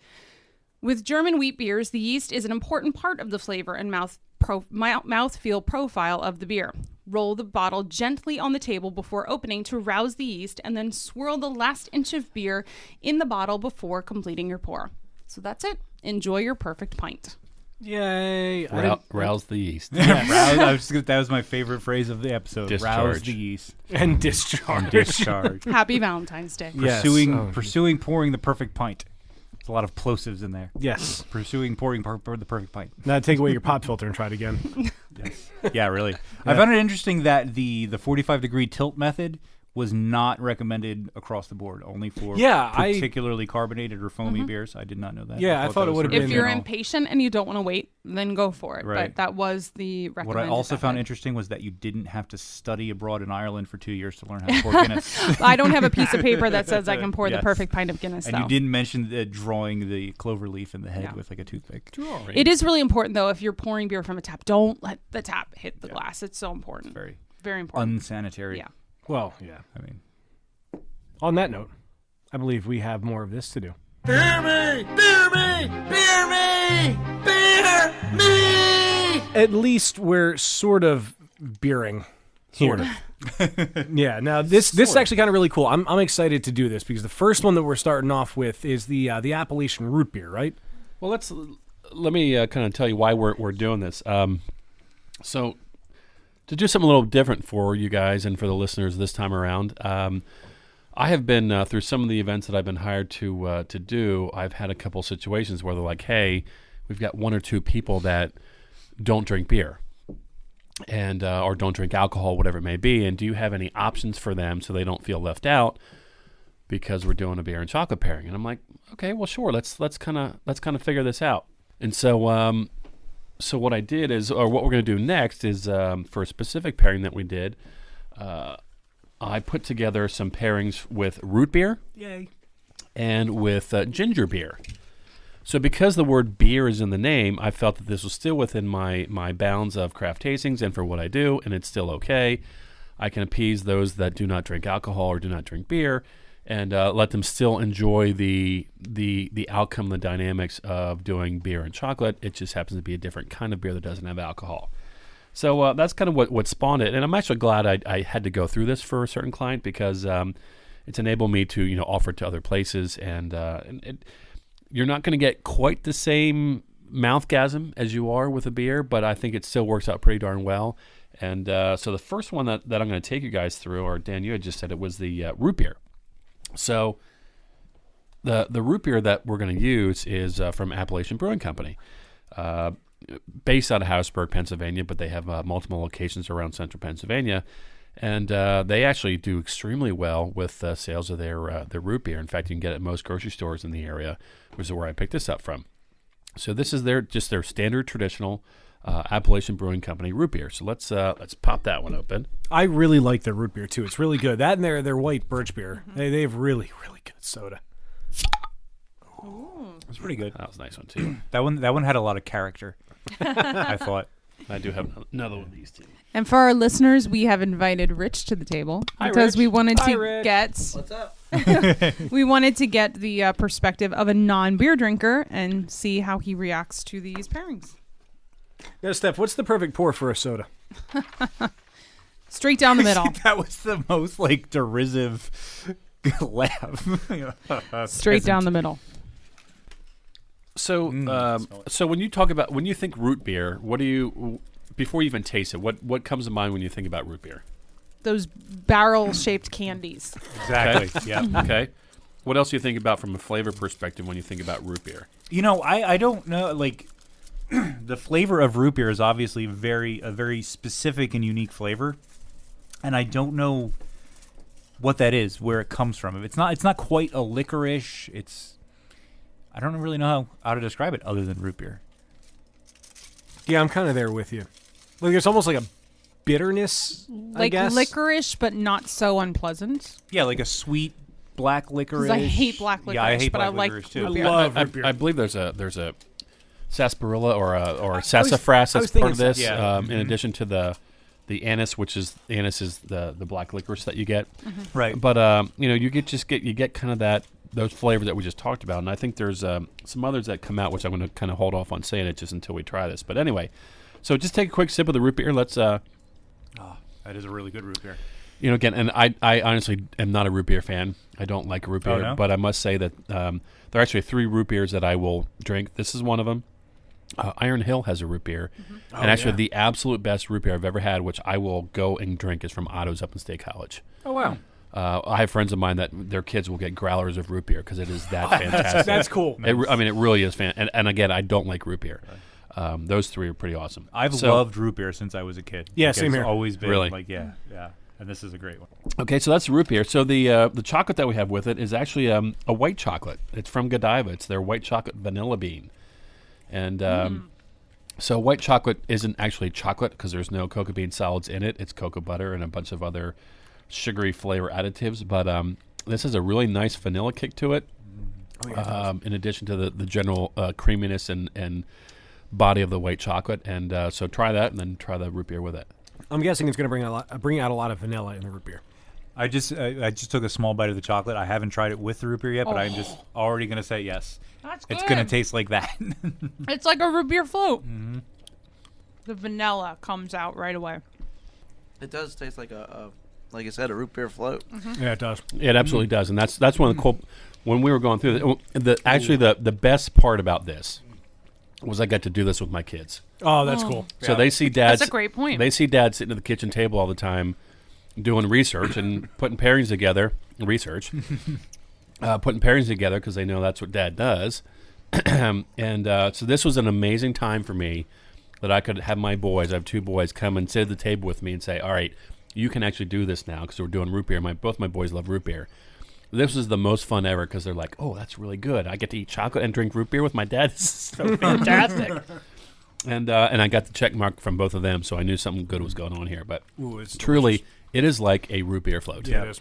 With German wheat beers, the yeast is an important part of the flavor and mouthfeel profile of the beer. Roll the bottle gently on the table before opening to rouse the yeast, and then swirl the last inch of beer in the bottle before completing your pour. So that's it. Enjoy your perfect pint.
Yay.
Rouse the yeast.
That was my favorite phrase of the episode.
Discharge.
Rouse the yeast.
And discharge.
Discharge.
Happy Valentine's Day.
Yes.
Pursuing pouring the perfect pint. There's a lot of plosives in there.
Yes.
Pursuing pouring the perfect pint.
Now take away your pop filter and try it again.
Yes. Yeah, really. I found it interesting that the 45-degree tilt method was not recommended across the board, only for particularly carbonated or foamy beers. I did not know that.
Yeah, I thought it would have been.
If you're impatient and you don't want to wait, then go for it.
Right.
But that was the recommended
What I also
method.
found interesting was that you didn't have to study abroad in Ireland for 2 years to learn how to pour Guinness.
I don't have a piece of paper that says I can pour the
Yes.
perfect pint of Guinness,
And
though.
you didn't mention drawing the clover leaf in the head with like a toothpick.
It is really important, though, if you're pouring beer from a tap, don't let the tap hit the glass. It's so important.
Very.
Very important.
unsanitary.
Yeah.
Well, yeah.
I mean,
On that note, I believe we have more of this to do.
Beer me! Beer me! Beer me! Beer me!
At least we're sort of beering here. Yeah. Now this is actually kind of really cool. I'm excited to do this because the first one that we're starting off with is the Appalachian root beer, right?
Well, let me kind of tell you why we're doing this. So to do something a little different for you guys and for the listeners this time around, I have been through some of the events that I've been hired to do. I've had a couple situations where they're like, "Hey, we've got one or two people that don't drink beer, and or don't drink alcohol, whatever it may be. And do you have any options for them so they don't feel left out because we're doing a beer and chocolate pairing?" And I'm like, "Okay, well, sure. Let's kind of figure this out." And so so what I did is, or what we're going to do next is, for a specific pairing that we did, I put together some pairings with root beer,
yay,
and with ginger beer. So because the word beer is in the name, I felt that this was still within my bounds of craft tastings and for what I do, and it's still okay. I can appease those that do not drink alcohol or do not drink beer, and let them still enjoy the outcome, the dynamics of doing beer and chocolate. It just happens to be a different kind of beer that doesn't have alcohol. So that's kind of what spawned it, and I'm actually glad I had to go through this for a certain client because it's enabled me to offer it to other places, and you're not going to get quite the same mouthgasm as you are with a beer, but I think it still works out pretty darn well. And so the first one that I'm going to take you guys through, or Dan, you had just said it, was the root beer. So the root beer that we're going to use is from Appalachian Brewing Company, based out of Harrisburg, Pennsylvania, but they have multiple locations around central Pennsylvania. And they actually do extremely well with sales of their root beer. In fact, you can get it at most grocery stores in the area, which is where I picked this up from. So this is their standard traditional Appalachian Brewing Company root beer. So let's pop that one open.
I really like their root beer too. It's really good. That and their white birch beer. They have really, really good soda.
it's pretty good.
That was a nice one too.
That one had a lot of character. I thought.
I do have another one of these too.
And for our listeners, we have invited Rich to the table
Hi,
because
Rich.
we wanted
Hi,
to
Rich.
get
What's up?
we wanted to get the perspective of a non-beer drinker and see how he reacts to these pairings.
Now, Steph, what's the perfect pour for a soda?
Straight down the middle.
That was the most derisive laugh.
Straight down the middle.
So so when you think root beer, what do you, before you even taste it, what comes to mind when you think about root beer?
Those barrel-shaped candies.
Exactly. Yeah.
Okay. What else do you think about from a flavor perspective when you think about root beer?
I don't know. Like, the flavor of root beer is obviously a very specific and unique flavor, and I don't know what that is, where it comes from. It's not quite a licorice. I don't really know how to describe it other than root beer.
Yeah, I'm kind of there with you. Like, it's almost like a bitterness, I
Like
guess.
licorice, but not so unpleasant.
Yeah, like a sweet black licorice.
Because I hate black licorice,
Yeah, I hate
but
black
I like
licorice too.
root beer.
love root beer.
I believe there's a sarsaparilla or a sassafras
I was
that's part of
thinking
this.
yeah.
In addition to the anise, which is the black licorice that you get.
Right.
But you get kind of those flavors that we just talked about, and I think there's some others that come out, which I'm going to kind of hold off on saying it just until we try this. But anyway, so just take a quick sip of the root beer. Let's.
That is a really good root beer.
Again, and I honestly am not a root beer fan. I don't like root beer,
no?
but I must say that there are actually 3 root beers that I will drink. This is one of them. Iron Hill has a root beer, and actually the absolute best root beer I've ever had, which I will go and drink, is from Otto's up in State College.
Oh, wow.
I have friends of mine that their kids will get growlers of root beer because it is that fantastic.
That's cool.
It really is and again, I don't like root beer. Those 3 are pretty awesome.
I've loved root beer since I was a kid.
Yeah,
Like,
same
it's
here.
always been
Really?
yeah. And this is a great one.
Okay, so that's root beer. So the chocolate that we have with it is actually a white chocolate. It's from Godiva. It's their white chocolate vanilla bean. And so white chocolate isn't actually chocolate because there's no cocoa bean solids in it. It's cocoa butter and a bunch of other sugary flavor additives. But this has a really nice vanilla kick to it. In addition to the general creaminess and body of the white chocolate. And so try that and then try the root beer with it.
I'm guessing it's going to bring out a lot of vanilla in the root beer.
I just took a small bite of the chocolate. I haven't tried it with the root beer yet, but I'm just already going to say yes.
That's
It's
good.
going to taste like that.
It's like a root beer float. Mm-hmm. The vanilla comes out right away.
It does taste like like I said, a root beer float.
Mm-hmm.
Yeah, it does.
It absolutely does, and that's one of the cool. When we were going through the best part about this was I got to do this with my kids.
Oh, that's cool.
So they see dads.
That's a great point.
They see dad sitting at the kitchen table all the time, doing research and putting pairings together. Putting pairings together because they know that's what dad does. And so this was an amazing time for me that I could have my boys. I have 2 boys come and sit at the table with me and say, "All right, you can actually do this now," because we're doing root beer. Both my boys love root beer. This was the most fun ever because they're like, "Oh, that's really good. I get to eat chocolate and drink root beer with my dad. This is so fantastic." And I got the check mark from both of them, so I knew something good was going on here. But
It's
truly,
delicious.
it is like a root beer float.
Yeah, it is.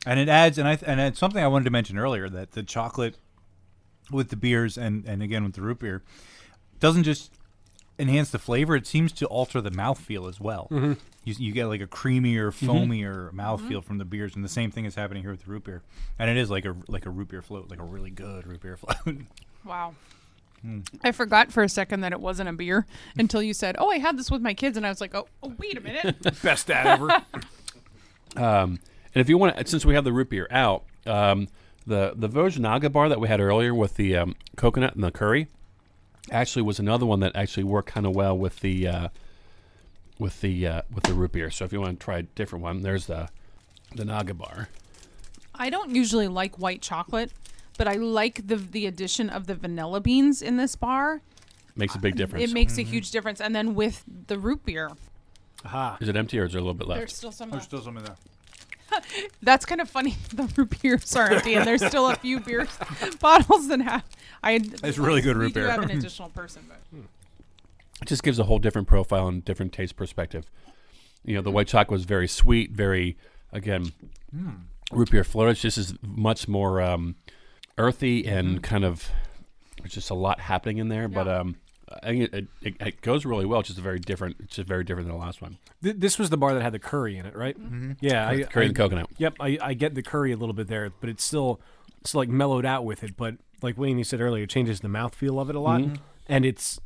And it adds, and it's something I wanted to mention earlier, that the chocolate with the beers and again with the root beer doesn't just enhance the flavor, it seems to alter the mouthfeel as well.
Mm-hmm.
You get like a creamier, foamier mouthfeel from the beers, and the same thing is happening here with the root beer. And it is like a root beer float, like a really good root beer float.
Wow. I forgot for a second that it wasn't a beer until you said, "Oh, I had this with my kids," and I was like, "Oh, wait a minute."
Best dad ever.
And if you want, since we have the root beer out, the Vojnaga bar that we had earlier with the coconut and the curry actually was another one that actually worked kind of well with the root beer. So if you want to try a different one, there's the Naga bar.
I don't usually like white chocolate, but I like the addition of the vanilla beans in this bar.
Makes a big difference.
It makes a huge difference. And then with the root beer,
Aha.
Is it empty or is there a little bit left?
there's still some
There's
left.
still some in there.
That's kind of funny. The root beers are empty, and there's still a few beer bottles that have.
It's really good root
We do
beer.
have an additional person, but
It just gives a whole different profile and different taste perspective. You know, the white chocolate was very sweet, very, again, root beer flourish. This is much more earthy and kind of, there's just a lot happening in there. But I think it goes really well. It's just very different than the last one.
This was the bar that had the curry in it, right? Mm-hmm. Yeah.
Curry and coconut.
Yep, I get the curry a little bit there, but it's still like mellowed out with it. But like Wayne, you said earlier, it changes the mouthfeel of it a lot.
Mm-hmm.
And it's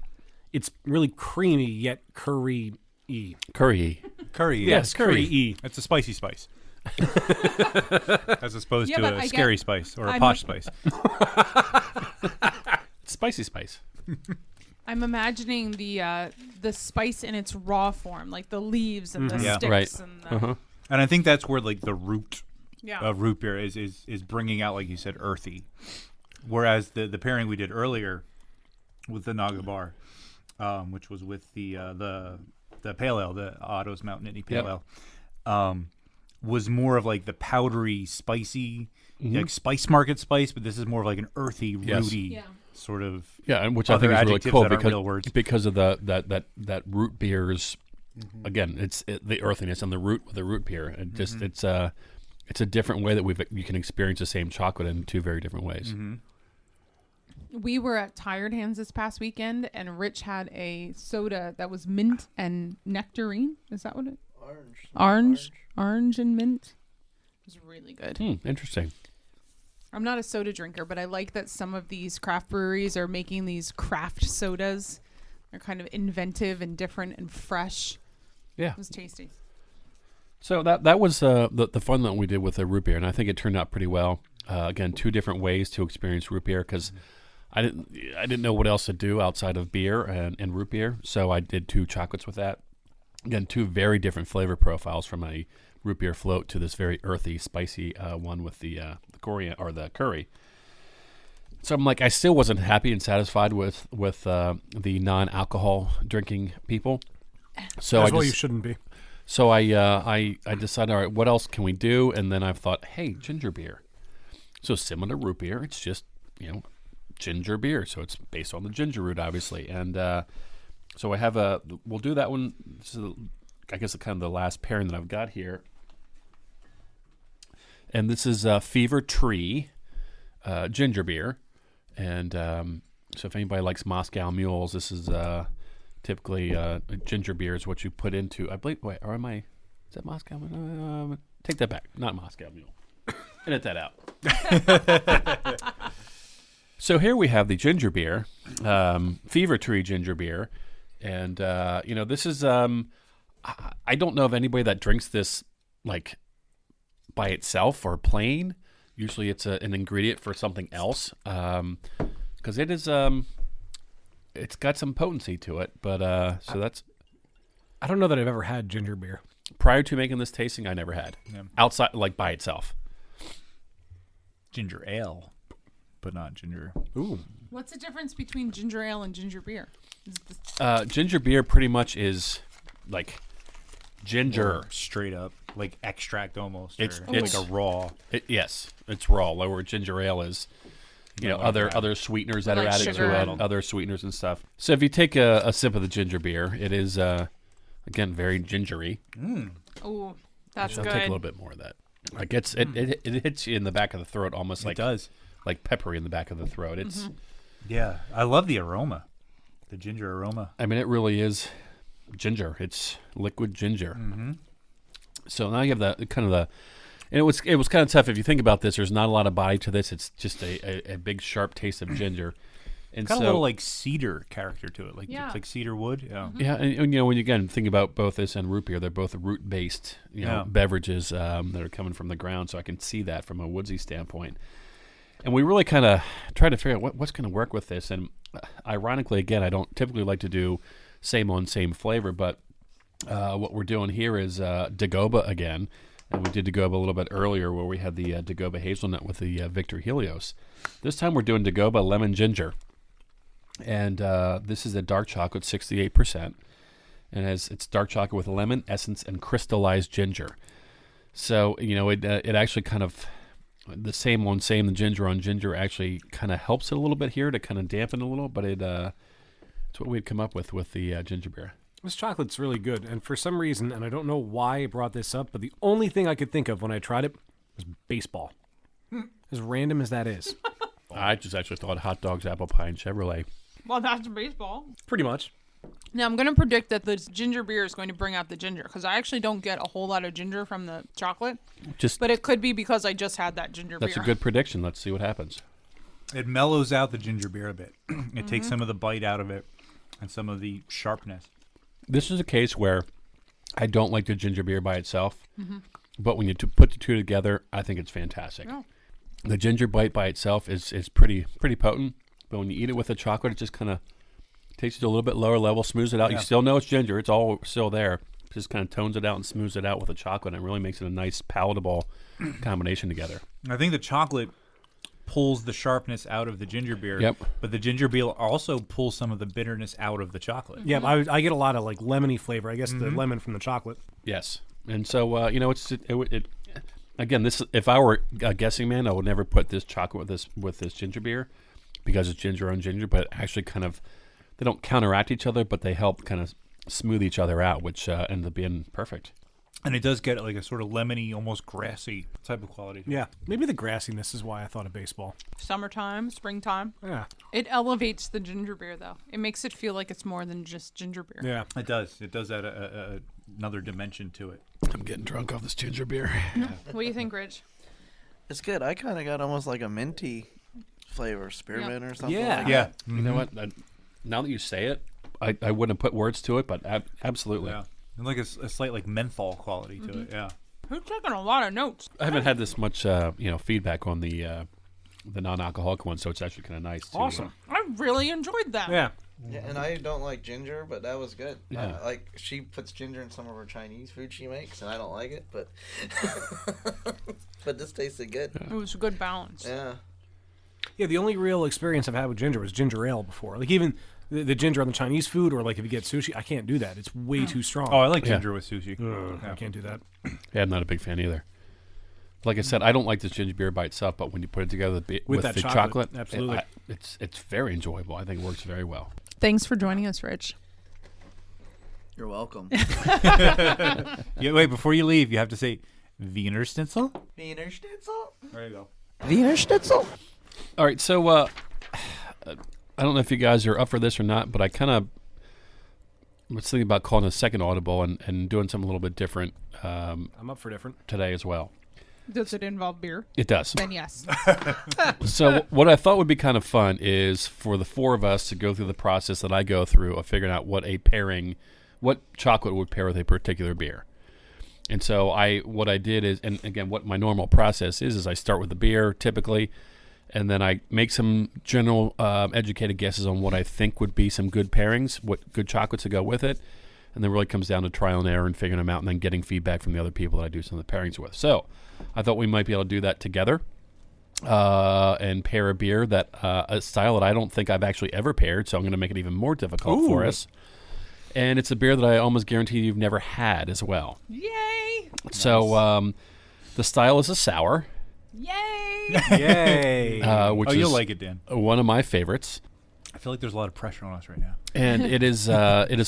really creamy yet curry-y.
Curry.
Curry.
Yes, curry-y.
It's a spicy spice. As opposed
Yeah,
to
but
a
I
scary
get-
spice or a
I'm
posh
a-
spice.
Spicy spice.
I'm imagining the spice in its raw form, like the leaves and the
Yeah.
sticks
Right.
and the,
Uh-huh.
And I think that's where like the root
yeah.
of root beer is bringing out, like you said, earthy. Whereas the pairing we did earlier with the Naga bar, which was with the pale ale, the Otto's Mountain Nittany Pale Ale, was more of like the powdery, spicy, like spice market spice, but this is more of like an earthy,
Yes.
rooty
Yeah.
sort of.
Yeah, and which I
Other
think is really
adjectives
cool
that aren't real words.
because of that root beers. Again, it's the earthiness and the root beer. It just it's a different way that you can experience the same chocolate in 2 very different ways.
We were at Tired Hands this past weekend, and Rich had a soda that was mint and nectarine. Is that what it? Orange and mint. It was really good.
Interesting.
I'm not a soda drinker, but I like that some of these craft breweries are making these craft sodas. They're kind of inventive and different and fresh.
Yeah.
It was tasty.
So that was the fun that we did with the root beer, and I think it turned out pretty well. Again, 2 different ways to experience root beer because I didn't know what else to do outside of beer and root beer, so I did 2 chocolates with that. Again, 2 very different flavor profiles from a root beer float to this very earthy, spicy one with the coriander or the curry. So I'm like, I still wasn't happy and satisfied with the non-alcohol drinking people. So
That's why you shouldn't be.
So I decided, all right, what else can we do? And then I thought, hey, ginger beer. So similar to root beer, it's just ginger beer. So it's based on the ginger root, obviously. And so I have we'll do that one. This is, I guess, kind of the last pairing that I've got here. And this is Fever Tree ginger beer. And so if anybody likes Moscow Mules, this is typically ginger beer is what you put into. I believe. Wait, or am I? Is that Moscow? Take that back. Not Moscow Mule. Edit that out. So here we have the ginger beer, Fever Tree ginger beer, and this is. I don't know of anybody that drinks this like by itself or plain. Usually, it's an ingredient for something else, because it is. It's got some potency to it, but so that's.
I don't know that I've ever had ginger beer.
Prior to making this tasting, I never had outside, like by itself.
Ginger ale, but not ginger.
Ooh.
What's the difference between ginger ale and ginger beer?
Ginger beer pretty much is like ginger,
Straight up, like extract almost.
It's
like a raw.
Yes, it's raw. Like where ginger ale is, other sweeteners that
Like
are added
sugar
to it,
and-
other sweeteners and stuff. So if you take a sip of the ginger beer, it is again very gingery.
Oh, that's
I'll
good.
take a little bit more of that. Like it hits you in the back of the throat, almost like
It does.
like peppery in the back of the throat. It's
Yeah, I love the aroma, the ginger aroma.
I mean, it really is ginger. It's liquid ginger. Mm-hmm. So now you have and it was kind of tough. If you think about this, there's not a lot of body to this. It's just a big sharp taste of ginger. And
Got
so,
a little like cedar character to it,
Yeah.
it's like cedar wood. Yeah,
yeah, and when you again think about both this and root beer, they're both root based, beverages that are coming from the ground. So I can see that from a woodsy standpoint. And we really kind of try to figure out what's going to work with this. And ironically, again, I don't typically like to do same on same flavor, but what we're doing here is Dagoba again. And we did Dagoba a little bit earlier where we had the Dagoba hazelnut with the Victor Helios. This time we're doing Dagoba lemon ginger. And this is a dark chocolate, 68%. And it's dark chocolate with lemon essence and crystallized ginger. So, it actually kind of, the same the ginger on ginger actually kind of helps it a little bit here to kind of dampen a little, but it's what we'd come up with the ginger beer.
This chocolate's really good, and for some reason, and I don't know why I brought this up, but the only thing I could think of when I tried it was baseball. As random as that is.
I just actually thought hot dogs, apple pie, and Chevrolet.
Well, that's baseball.
Pretty much.
Now, I'm going to predict that the ginger beer is going to bring out the ginger because I actually don't get a whole lot of ginger from the chocolate. But it could be because I just had that ginger
That's
beer.
a good prediction. Let's see what happens.
it mellows out the ginger beer a bit. It takes some of the bite out of it and some of the sharpness.
This is a case where I don't like the ginger beer by itself, but when you put the two together, I think it's fantastic.
Oh.
The ginger bite by itself is pretty potent, but when you eat it with the chocolate, it just kind of takes it to a little bit lower level, smooths it out.
Yeah.
You still know it's ginger; it's all still there. Just kind of tones it out and smooths it out with the chocolate, and it really makes it a nice, palatable combination together.
I think the chocolate pulls the sharpness out of the ginger beer.
Yep.
But the ginger beer also pulls some of the bitterness out of the chocolate.
Yeah, I get a lot of like lemony flavor. I guess the lemon from the chocolate.
Yes, and so it again. This, if I were a guessing man, I would never put this chocolate with this ginger beer because it's ginger on ginger. But actually, kind of, they don't counteract each other, but they help kind of smooth each other out, which ends up being perfect.
And it does get like a sort of lemony, almost grassy type of quality.
Yeah, maybe the grassiness is why I thought of baseball.
Summertime, springtime.
Yeah,
It elevates the ginger beer, though. It makes it feel like it's more than just ginger beer.
yeah.
It does. It does add another dimension to it.
I'm getting drunk off this ginger beer.
What do you think, Rich?
It's good. I kind of got almost like a minty flavor, spearmint or something.
Yeah.
like
Yeah.
that.
You know what? Now that you say it, I wouldn't have put words to it, but absolutely.
Yeah. And like a slight like menthol quality to it. Yeah.
Who's taking a lot of notes?
I haven't had this much feedback on the non-alcoholic one, so it's actually kind of nice.
Awesome.
I really enjoyed that.
Yeah.
Yeah, and I don't like ginger, but that was good.
Yeah.
Like she puts ginger in some of her Chinese food she makes, and I don't like it, but but this tasted good.
It was a good balance.
Yeah.
Yeah, the only real experience I've had with ginger was ginger ale before. Like even the ginger on the Chinese food, or like if you get sushi, I can't do that. It's way too strong.
Oh, I like
Yeah.
ginger with sushi.
I can't do that.
Yeah, I'm not a big fan either. Like I said, I don't like this ginger beer by itself, but when you put it together with
that
the
chocolate,
chocolate,
absolutely.
it's very enjoyable. I think it works very well.
Thanks for joining us, Rich.
You're welcome.
Yeah, wait, before you leave, you have to say Wiener Schnitzel.
Wiener Schnitzel.
There you go.
Wiener Schnitzel.
All right, so I don't know if you guys are up for this or not, but I kind of was thinking about calling a second Audible and doing something a little bit different
I'm up for different.
today as well.
Does it involve beer?
It does.
Then yes.
So what I thought would be kind of fun is for the four of us to go through the process that I go through of figuring out what chocolate would pair with a particular beer. And so what I did is, and again, what my normal process is I start with the beer typically, and then I make some general educated guesses on what I think would be some good pairings, what good chocolates to go with it, and then it really comes down to trial and error and figuring them out and then getting feedback from the other people that I do some of the pairings with. So I thought we might be able to do that together and pair a beer that a style that I don't think I've actually ever paired, so I'm going to make it even more difficult for us. And it's a beer that I almost guarantee you've never had as well.
Yay!
So the style is a sour.
Yay!
Yay!
Which
you'll
is
like it, Dan.
one of my favorites.
I feel like there's a lot of pressure on us right now.
And it is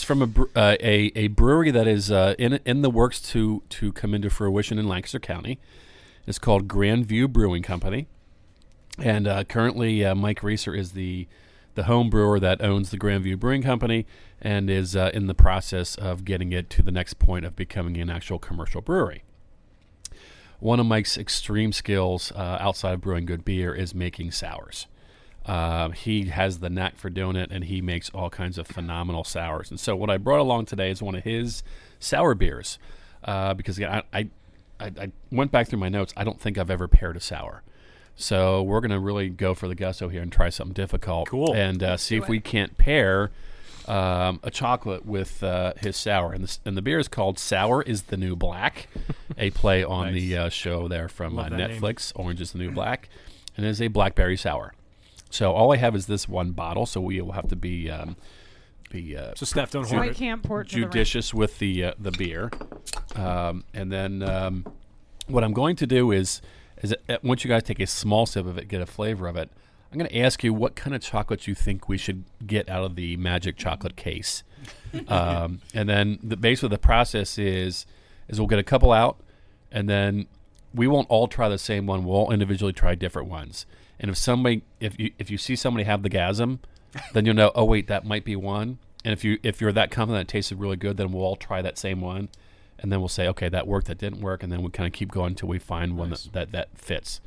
from a brewery that is in the works to come into fruition in Lancaster County. It's called Grandview Brewing Company, and currently Mike Racier is the home brewer that owns the Grandview Brewing Company and is in the process of getting it to the next point of becoming an actual commercial brewery. One of Mike's extreme skills outside of brewing good beer is making sours. He has the knack for doing it, and he makes all kinds of phenomenal sours. And so what I brought along today is one of his sour beers, because again, I went back through my notes. I don't think I've ever paired a sour. So we're going to really go for the gusto here and try something difficult.
Cool.
And see if we can't pair a chocolate with his sour. And the beer is called Sour is the New Black, a play on the show there from Netflix, Orange is the New Black. And it is a blackberry sour. So all I have is this one bottle, so we will have to be
So Steph, don't
So
hoard
I
it.
can't pour it to the
judicious with the beer. And then what I'm going to do is once you guys take a small sip of it, get a flavor of it, I'm going to ask you what kind of chocolate you think we should get out of the magic chocolate case. And then the base of the process is we'll get a couple out, and then we won't all try the same one. We'll all individually try different ones. And if you see somebody have the gasm, then you'll know, oh wait, that might be one. And if you're that confident it tasted really good, then we'll all try that same one, and then we'll say, okay, that worked, that didn't work, and then we kind of keep going until we find one that fits.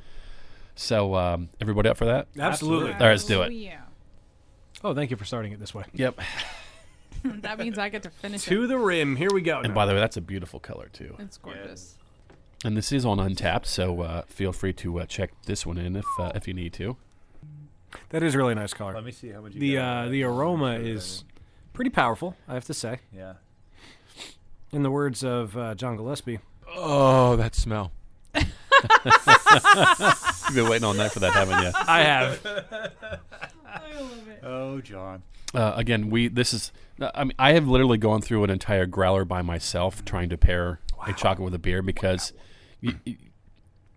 So everybody up for that?
Absolutely.
All right, let's do it.
Yeah.
Oh, thank you for starting it this way.
Yep.
That means I get to finish
To
it.
the rim. Here we go.
And by the way, that's a beautiful color too.
It's gorgeous.
And this is on Untapped, so feel free to check this one in if you need to.
That is a really nice color.
Let me see how much you
The
got.
the aroma is pretty powerful, I have to say.
Yeah.
In the words of John Gillespie.
Oh, that smell. You've been waiting all night for that, haven't you?
I have.
I love it.
Oh, John.
Again, I have literally gone through an entire growler by myself trying to pair a chocolate with a beer because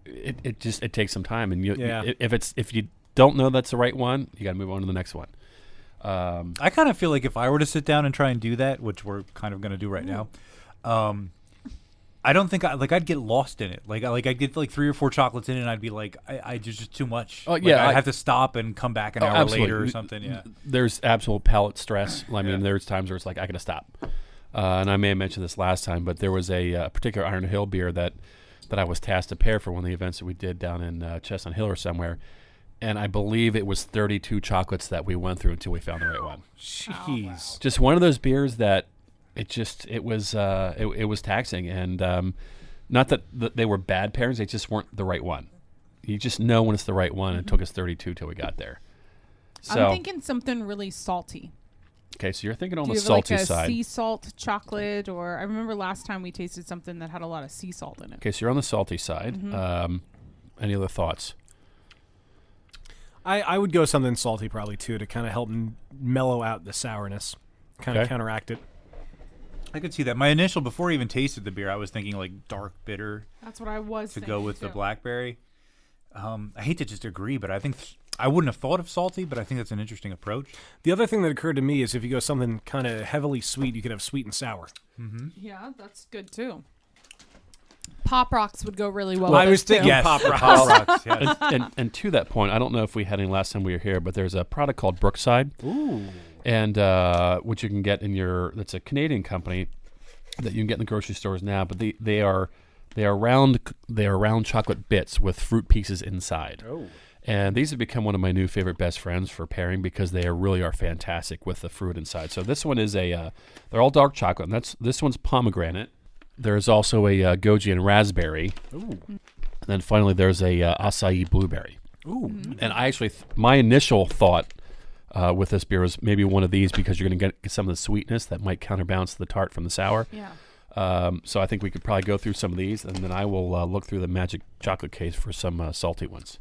it takes some time, and if you don't know that's the right one, you got to move on to the next one.
I kind of feel like if I were to sit down and try and do that, which we're kind of going to do right now, I don't think I'd get lost in it. I'd get like 3 or 4 chocolates in it, and I'd be like, I just too much.
Oh, yeah,
I'd have to stop and come back an hour
absolutely.
later or something. Yeah.
There's absolute palate stress. I mean, there's times where it's like I got to stop. And I may have mentioned this last time, but there was a particular Iron Hill beer that I was tasked to pair for one of the events that we did down in Chestnut Hill or somewhere. And I believe it was 32 chocolates that we went through until we found the right one.
Jeez.
Just one of those beers that it was taxing, and not that they were bad pairings, they just weren't the right one. You just know when it's the right one, and it took us 32 till we got there. So,
I'm thinking something really salty.
okay, so you're thinking on
Do
the
you have
salty
like a
side.
sea salt chocolate, or I remember last time we tasted something that had a lot of sea salt in it.
Okay, so you're on the salty side. Any other thoughts?
I would go something salty probably too to kind of help mellow out the sourness, kind of counteract it.
I could see that. My initial, before I even tasted the beer, I was thinking like dark bitter
That's what I was
to
thinking
go with the
too.
blackberry. I hate to just agree, but I think I wouldn't have thought of salty, but I think that's an interesting approach.
The other thing that occurred to me is if you go something kind of heavily sweet, you could have sweet and sour.
Yeah, that's good too. Pop rocks would go really well.
Well, I
with
was
this, too.
thinking
Yes,
Pop Rocks.
Pop Rocks, yes.
And to that point, I don't know if we had any last time we were here, but there's a product called Brookside.
Ooh.
and which you can get in that's a Canadian company that you can get in the grocery stores now. But they are round chocolate bits with fruit pieces inside.
Oh.
And these have become one of my new favorite best friends for pairing because they really are fantastic with the fruit inside. So this one is they're all dark chocolate, and this one's pomegranate. There's also a goji and raspberry.
Ooh.
And then finally there's a acai blueberry.
Ooh.
And I actually, my initial thought with this beer was maybe one of these because you're going to get some of the sweetness that might counterbalance the tart from the sour.
Yeah.
So I think we could probably go through some of these, and then I will look through the magic chocolate case for some salty ones.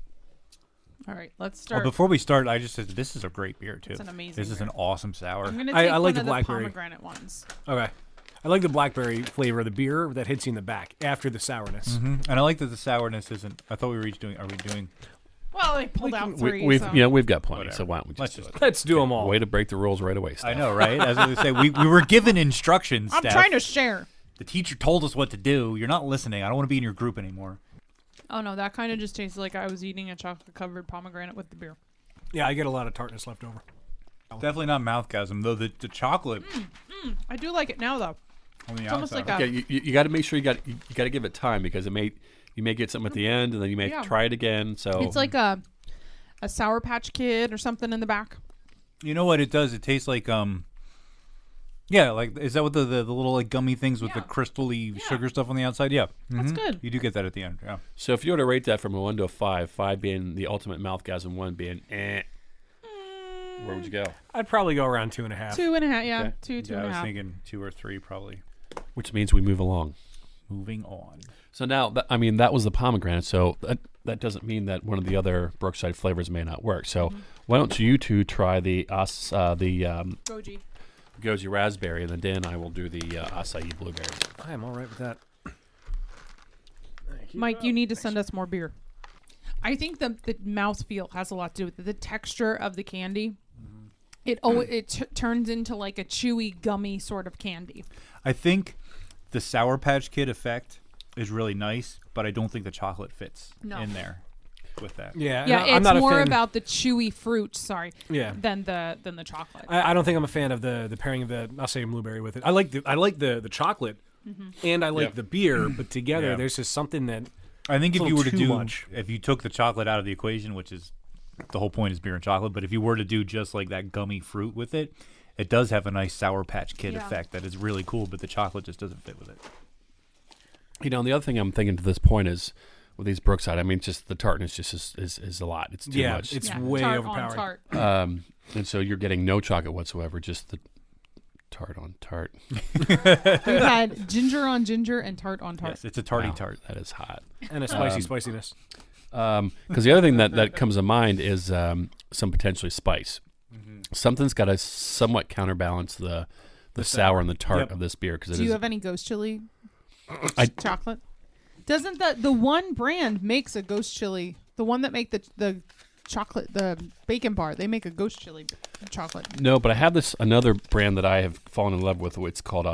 All right, let's start.
Well, before we start, I just said this is a great beer too.
It's an amazing
This is
beer.
an awesome sour.
I'm gonna
I
take
like
one
the
of
blackberry.
pomegranate ones.
Okay. I like the blackberry flavor of the beer that hits you in the back after the sourness.
And I like that the sourness isn't. I thought we were each doing. Are we doing?
Well, I pulled out 3.
We've
so.
we've got plenty,
Whatever.
so why don't we
Let's
just do it?
Let's do them all.
Way to break the rules right away, Steph.
I know, right? As I say, we were given instructions.
I'm
Steph.
trying to share.
The teacher told us what to do. You're not listening. I don't want to be in your group anymore.
Oh no, that kind of just tastes like I was eating a chocolate-covered pomegranate with the beer.
Yeah, I get a lot of tartness left over.
Definitely not mouthgasm though. The chocolate
I do like it now though.
on the
It's almost
outside.
like a
Okay, you got to make sure you got to give it time because you may get something at the end and then you may
Yeah.
try it again. So
It's like a Sour Patch Kid or something in the back.
You know what it does? It tastes like yeah, like is that what the little like gummy things with the
Yeah.
crystally sugar stuff on the what Yeah,
That's good.
you do get that at the end. Yeah.
So if you were to rate that from a 1 to a 5, 5 being the ultimate mouthgasm, 1 being where would you go?
I'd probably go around 2.5.
2.5, yeah.
Okay.
Two
Yeah, I
and a
was
half.
thinking 2 or 3 probably.
Which means we move along.
Moving on.
So now, that was the pomegranate. So that doesn't mean that one of the other Brookside flavors may not work. So why don't you two try the
Goji.
goji raspberry, and then Dan and I will do the acai blueberry.
I am all right with that.
Mike, you need to send us more beer. I think the mouthfeel has a lot to do with it. The texture of the candy. It turns into like a chewy, gummy sort of candy.
I think the Sour Patch Kid effect is really nice, but I don't think the chocolate fits in there with that.
Yeah,
Yeah,
I'm
it's
not
more
a fan.
about the chewy fruit. Sorry.
Yeah.
Than the chocolate.
I don't think I'm a fan of the pairing of the acai and blueberry with it. I like the chocolate, and I like the beer, but together
Yeah.
there's just something that
I think
It's
if
a
you were to
little too
do,
much.
if you took the chocolate out of the equation, which is the whole point is beer and chocolate, but if you were to do just like that gummy fruit with it, it does have a nice Sour Patch Kid
Yeah.
effect that is really cool, but the chocolate just doesn't fit with it.
You know, and the other thing I'm thinking to this point is with these Brookside, I mean, just the tartness just is a lot. It's too much.
it's
Yeah,
way
tart
overpowering.
on tart.
And so you're getting no chocolate whatsoever, just the tart on tart.
We've had ginger on ginger and tart on tart.
Yes, it's a tarty
Wow,
tart.
That is hot.
And a spicy spiciness.
Because the other thing that comes to mind is some potentially spice. Something's got to somewhat counterbalance the sour and the tart
Yep.
of this beer. Because
Do you have any ghost chili
I-
chocolate? Doesn't the one brand makes a ghost chili? The one that make the chocolate, the bacon bar, they make a ghost chili chocolate.
No, but I have another brand that I have fallen in love with. It's called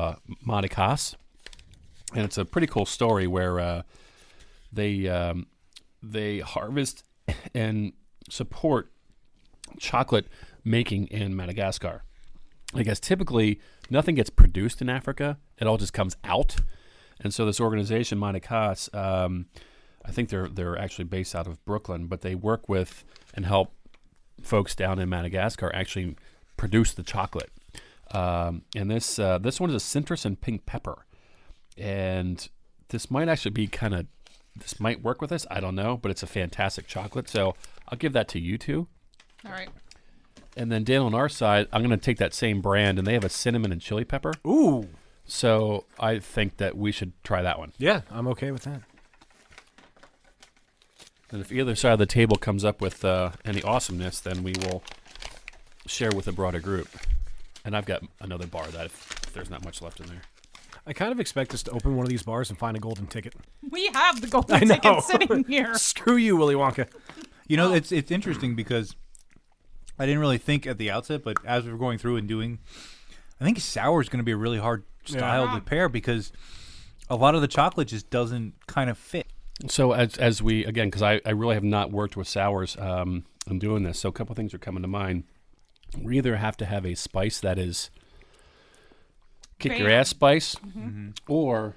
Mouthgasmic, and it's a pretty cool story where they harvest and support chocolate making in Madagascar. I guess typically nothing gets produced in Africa; it all just comes out. And so this organization, Mouthgasmic, I think they're actually based out of Brooklyn, but they work with and help folks down in Madagascar actually produce the chocolate. And this one is a citrus and pink pepper, and this might actually be this might work with us. I don't know, but it's a fantastic chocolate. So I'll give that to you two.
All right.
And then Dan, on our side, I'm going to take that same brand, and they have a cinnamon and chili pepper.
Ooh.
So I think that we should try that one.
Yeah, I'm okay with that.
And if either side of the table comes up with any awesomeness, then we will share with a broader group. And I've got another bar that if there's not much left in there.
I kind of expect us to open one of these bars and find a golden ticket.
We have the
I
golden
know.
ticket sitting here.
Screw you, Willy Wonka.
You know, it's interesting because I didn't really think at the outset, but as we were going through and doing, I think sour is going to be a really hard style to pair because a lot of the chocolate just doesn't kind of fit.
So as we, again, because I really have not worked with sours in doing this, so a couple things are coming to mind. we either have to have a spice that is kick your
Bam.
ass spice, or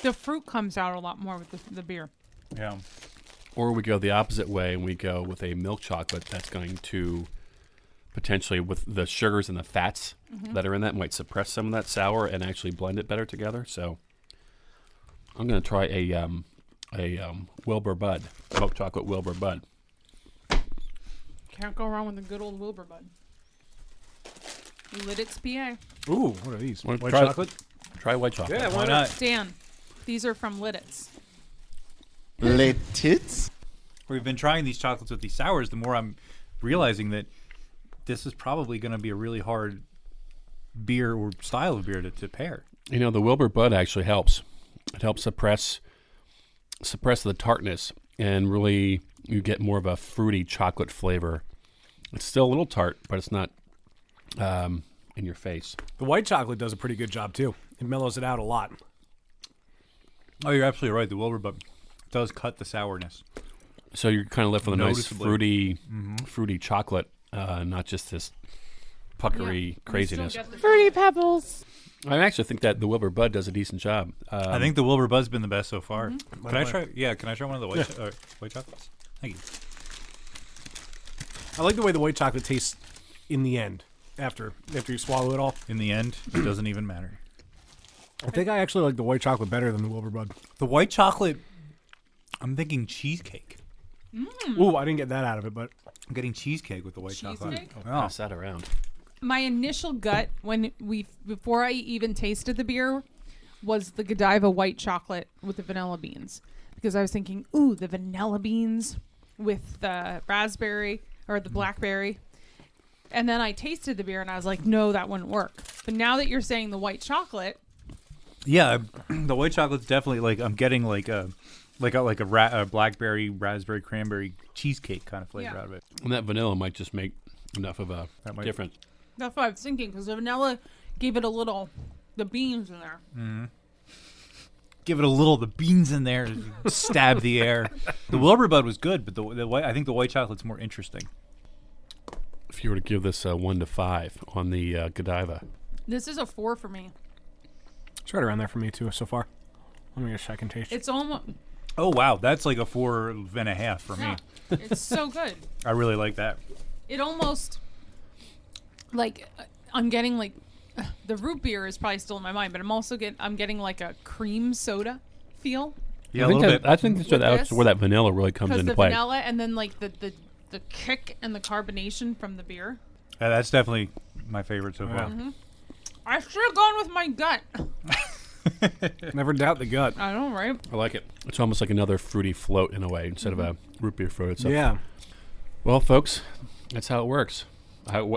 The fruit comes out a lot more with the beer.
Yeah.
or we go the opposite way and we go with a milk chocolate that's going to potentially, with the sugars and the fats that are in that, might suppress some of that sour and actually blend it better together. So I'm going to try a Wilbur Bud, milk chocolate Wilbur Bud.
Can't go wrong with a good old Wilbur Bud. Lidditz, PA.
Ooh, what are these?
Wanna
White
try-
chocolate?
Try white chocolate.
Yeah,
Why not?
Dan, these are from Lidditz.
Lidditz?
We've been trying these chocolates with these sours. The more I'm realizing that this is probably going to be a really hard beer or style of beer to pair.
You know, the Wilbur Bud actually helps. It helps suppress the tartness, and really you get more of a fruity chocolate flavor. It's still a little tart, but it's not in your face.
The white chocolate does a pretty good job too. It mellows it out a lot.
Oh, you're absolutely right. The Wilbur Bud does cut the sourness.
So you're kind of left with a nice
Noticeably.
fruity chocolate, not just this puckery craziness.
Fruity Pebbles.
I actually think that the Wilbur Bud does a decent job.
I think the Wilbur Bud's been the best so far. Can I try? Yeah, can I try one of the white chocolates? Thank you.
I like the way the white chocolate tastes in the end after you swallow it all.
In the end, it doesn't even matter.
I think I actually like the white chocolate better than the Wilbur Bud.
The white chocolate, I'm thinking cheesecake.
Ooh, I didn't get that out of it, but
I'm getting cheesecake with the white chocolate.
Cheesecake?
Oh.
pass that around.
My initial gut before I even tasted the beer was the Godiva white chocolate with the vanilla beans, because I was thinking, ooh, the vanilla beans with the raspberry or the blackberry. And then I tasted the beer and I was like, no, that wouldn't work. But now that you're saying the white chocolate,
Yeah, the white chocolate's definitely like I'm getting like a blackberry, raspberry, cranberry cheesecake kind of flavor out of it.
And that vanilla might just make enough of a
That might-
difference.
that's what I was thinking, because the vanilla gave it a little, the beans in there.
Give it a little the beans in there, stab the air. The Wilbur Bud was good, but the white, I think the white chocolate's more interesting.
If you were to give this a 1 to 5 on the Godiva,
This is a 4 for me.
it's right around there for me too so far. Let me get a second taste.
It's almost,
Oh wow, that's like a 4.5 for me.
yeah, it's so good.
I really like that.
It almost, like, I'm getting like, the root beer is probably still in my mind, but I'm getting like a cream soda feel.
Yeah,
I
a
think
little
that,
bit.
I think that's
this?
where that vanilla really comes
Because
into
the
play.
vanilla and then like the kick and the carbonation from the beer.
Yeah, that's definitely my favorite so far.
I should have gone with my gut.
Never doubt the gut.
I know, right?
I like it. It's almost like another fruity float in a way instead of a root beer float itself.
Yeah.
Well, folks, that's how it works.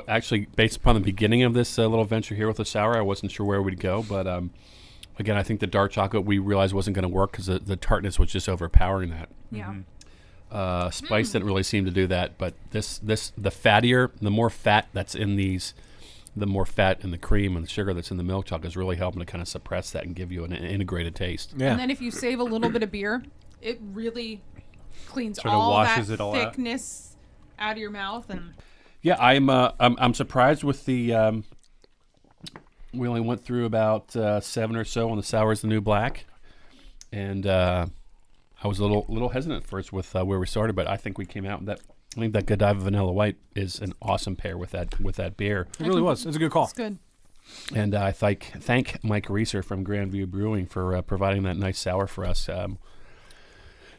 Actually, based upon the beginning of this little venture here with the sour, I wasn't sure where we'd go, but again, I think the dark chocolate we realized wasn't going to work because the tartness was just overpowering that.
Yeah.
Spice didn't really seem to do that, but the fattier, the more fat that's in these, the more fat in the cream and the sugar that's in the milk chocolate is really helping to kind of suppress that and give you an integrated taste.
Yeah.
And then if you save a little bit of beer, it really cleans
Sort of
all
washes
that
it all out.
thickness out of your mouth. And
Yeah, I'm surprised with the. We only went through about 7 or so on the sours, the new black, and I was a little hesitant at first with where we started, but I think we came out with that. I think that Godiva Vanilla White is an awesome pair with that beer,
It really was. It was a good call.
it's good.
and I thank Mike Racier from Grandview Brewing for providing that nice sour for us.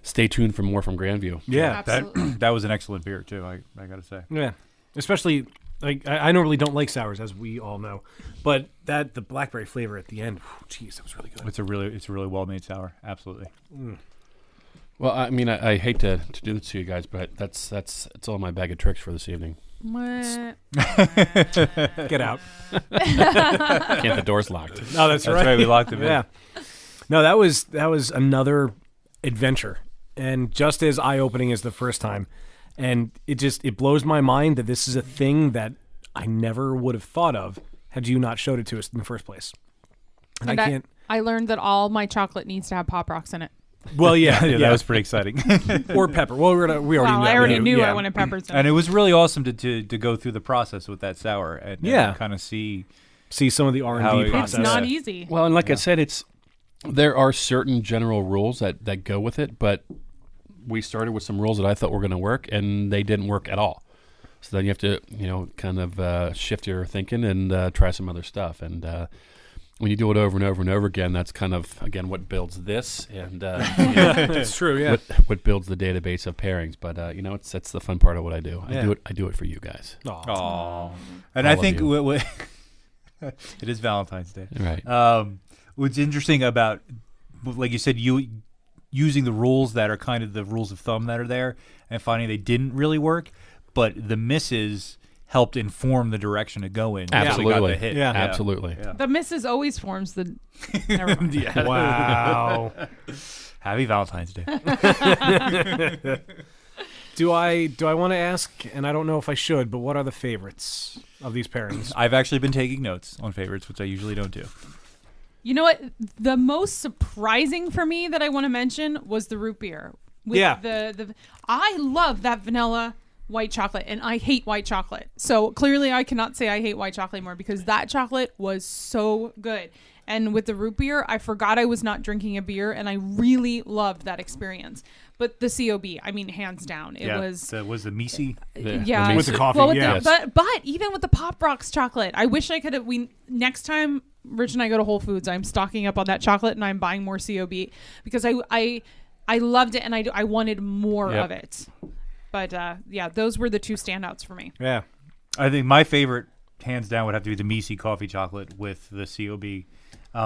Stay tuned for more from Grandview.
Yeah.
Absolutely.
That was an excellent beer too. I gotta say.
Yeah. Especially, like, I normally don't like sours, as we all know, but the blackberry flavor at the end, jeez, that was really good.
It's a really well made sour. Absolutely.
Well, I mean, I hate to do this to you guys, but it's all my bag of tricks for this evening.
Mwah.
Get out.
Can't, the door's locked.
No, that's right.
That's right. We locked him in.
Yeah. No, that was another adventure, and just as eye-opening as the first time. And it blows my mind that this is a thing that I never would have thought of had you not showed it to us in the first place. And I can't.
I learned that all my chocolate needs to have Pop Rocks in it.
Well, yeah,
that was pretty exciting.
or pepper. Well, we already know.
I already knew
yeah.
it when it peppers in.
And it was really awesome to go through the process with that sour and kind of see
some of the
How
R&D
it-
process.
It's not easy.
Well, and like I said, there are certain general rules that go with it, but we started with some rules that I thought were going to work, and they didn't work at all. So then you have to, kind of shift your thinking and try some other stuff. And when you do it over and over and over again, that's kind of, again, what builds this and
It's true, yeah.
what builds the database of pairings. But, that's the fun part of what I do.
Yeah.
I do it for you guys.
Aww. And
All
I
of
think
you.
it is Valentine's Day.
Right.
What's interesting about, like you said, you using the rules that are kind of the rules of thumb that are there and finding they didn't really work, but the misses helped inform the direction to go in.
Absolutely.
So we got the hit.
Yeah.
Absolutely.
Yeah.
The missus always forms the. Never mind.
Wow.
Happy Valentine's Day.
Do I want to ask, and I don't know if I should, but what are the favorites of these pairings?
I've actually been taking notes on favorites, which I usually don't do.
You know what? The most surprising for me that I want to mention was the root beer. With
Yeah.
I love that vanilla white chocolate, and I hate white chocolate. So clearly I cannot say I hate white chocolate anymore because that chocolate was so good. And with the root beer, I forgot I was not drinking a beer, and I really loved that experience. But the COB, I mean, hands down, it was.
Was the Misi?
Yeah,
With the coffee,
well, with
yeah.
but even with the Pop Rocks chocolate, I wish I could have. Next time Rich and I go to Whole Foods, I'm stocking up on that chocolate and I'm buying more COB because I loved it and I wanted more of it. But yeah, those were the two standouts for me.
Yeah.
I think my favorite, hands down, would have to be the Misi coffee chocolate with the COB.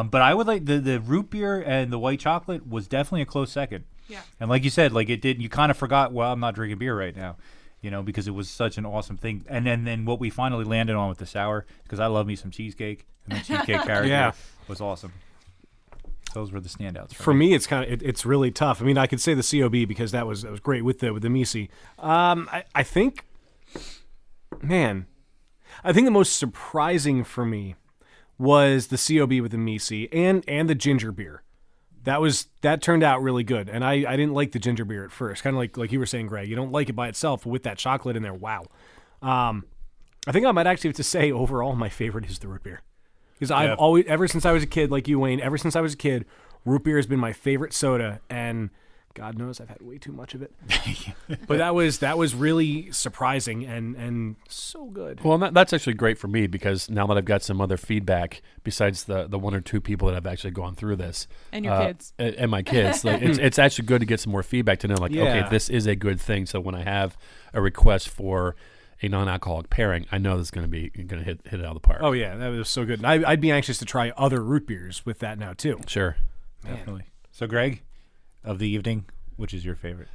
But I would like the root beer and the white chocolate was definitely a close second.
Yeah.
And like you said, like it did, you kind of forgot, well, I'm not drinking beer right now, because it was such an awesome thing. And then what we finally landed on with the sour, because I love me some cheesecake, and the cheesecake character was awesome. Those were the standouts.
For me, it's kind of it's really tough. I mean, I could say the COB because that was great with the Misi. I think, man, I think the most surprising for me was the COB with the Misi and the ginger beer. That turned out really good, and I didn't like the ginger beer at first. Kind of like you were saying, Greg, you don't like it by itself, but with that chocolate in there, wow. I think I might actually have to say overall my favorite is the root beer. Because I've always, ever since I was a kid, like you, Wayne, root beer has been my favorite soda, and God knows I've had way too much of it. But that was really surprising and so good.
Well, that's actually great for me because now that I've got some other feedback besides the one or two people that have actually gone through this,
And your kids.
and my kids, like, it's actually good to get some more feedback to know, like, okay, this is a good thing. So when I have a request for a non-alcoholic pairing, I know this is going to hit it out of the park.
Oh yeah, that was so good. And I'd be anxious to try other root beers with that now too.
Sure.
Definitely. So, Greg, of the evening, which is your favorite?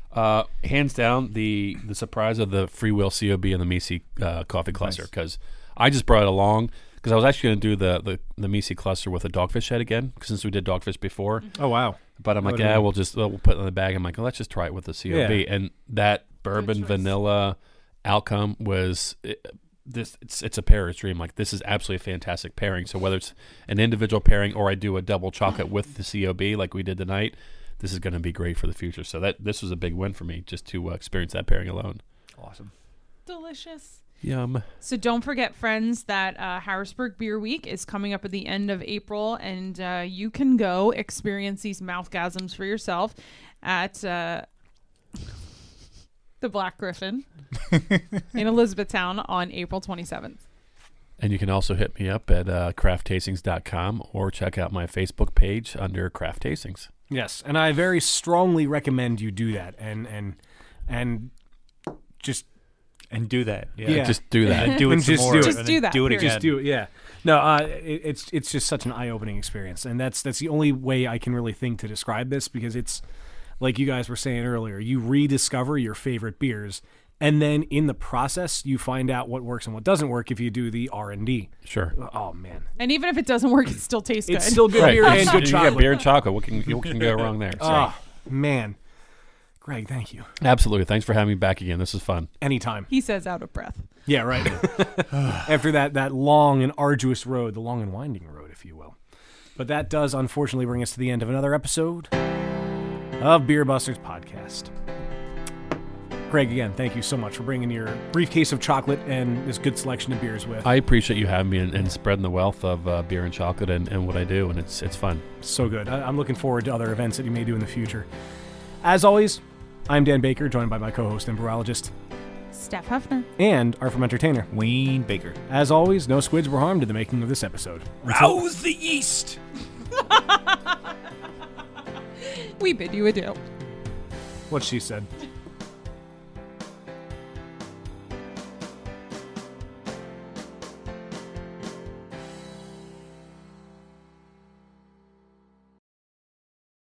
Hands down, the surprise of the Free Will COB and the Misi coffee cluster, because I just brought it along because I was actually going to do the Misi cluster with a Dogfish Head again, since we did Dogfish before.
Oh wow!
But I'm like, we'll put it in the bag. I'm like, let's just try it with the COB, and that bourbon vanilla outcome was it's a pairer's dream. Like, this is absolutely a fantastic pairing. So whether it's an individual pairing or I do a double chocolate with the COB like we did tonight, this is going to be great for the future. So this was a big win for me just to experience that pairing alone.
Awesome.
Delicious.
Yum.
So don't forget, friends, that Harrisburg Beer Week is coming up at the end of April, and you can go experience these mouthgasms for yourself at the Black Griffin in Elizabethtown on April 27th.
And you can also hit me up at crafttastings.com or check out my Facebook page under Craft Tastings.
Yes, and I very strongly recommend you do that and just
do that.
Yeah.
Just do that.
And do it
And
some
just
more.
do it.
and
Just
then
do that,
Do it
period.
again.
just do it. Yeah. No, it's just such an eye-opening experience, and that's the only way I can really think to describe this, because it's like you guys were saying earlier. You rediscover your favorite beers, and then in the process, you find out what works and what doesn't work if you do the R&D.
Sure.
Oh man,
And even if it doesn't work, it still tastes good.
it's still good
Right.
beer and good
You
chocolate.
got beer and chocolate. What can go wrong there? So,
Oh man, Greg, thank you.
absolutely. Thanks for having me back again. This is fun.
Anytime.
He says out of breath.
Yeah, right. After that long and arduous road, the long and winding road, if you will. But that does unfortunately bring us to the end of another episode of Beer Busters Podcast. Craig, again, thank you so much for bringing your briefcase of chocolate and this good selection of beers with.
I appreciate you having me and spreading the wealth of beer and chocolate and what I do, and it's fun.
So good. I'm looking forward to other events that you may do in the future. As always, I'm Dan Baker, joined by my co-host and virologist,
Steph Hefner.
and our from entertainer,
Wayne Baker.
As always, no squids were harmed in the making of this episode.
Rouse the yeast.
We bid you adieu.
What she said.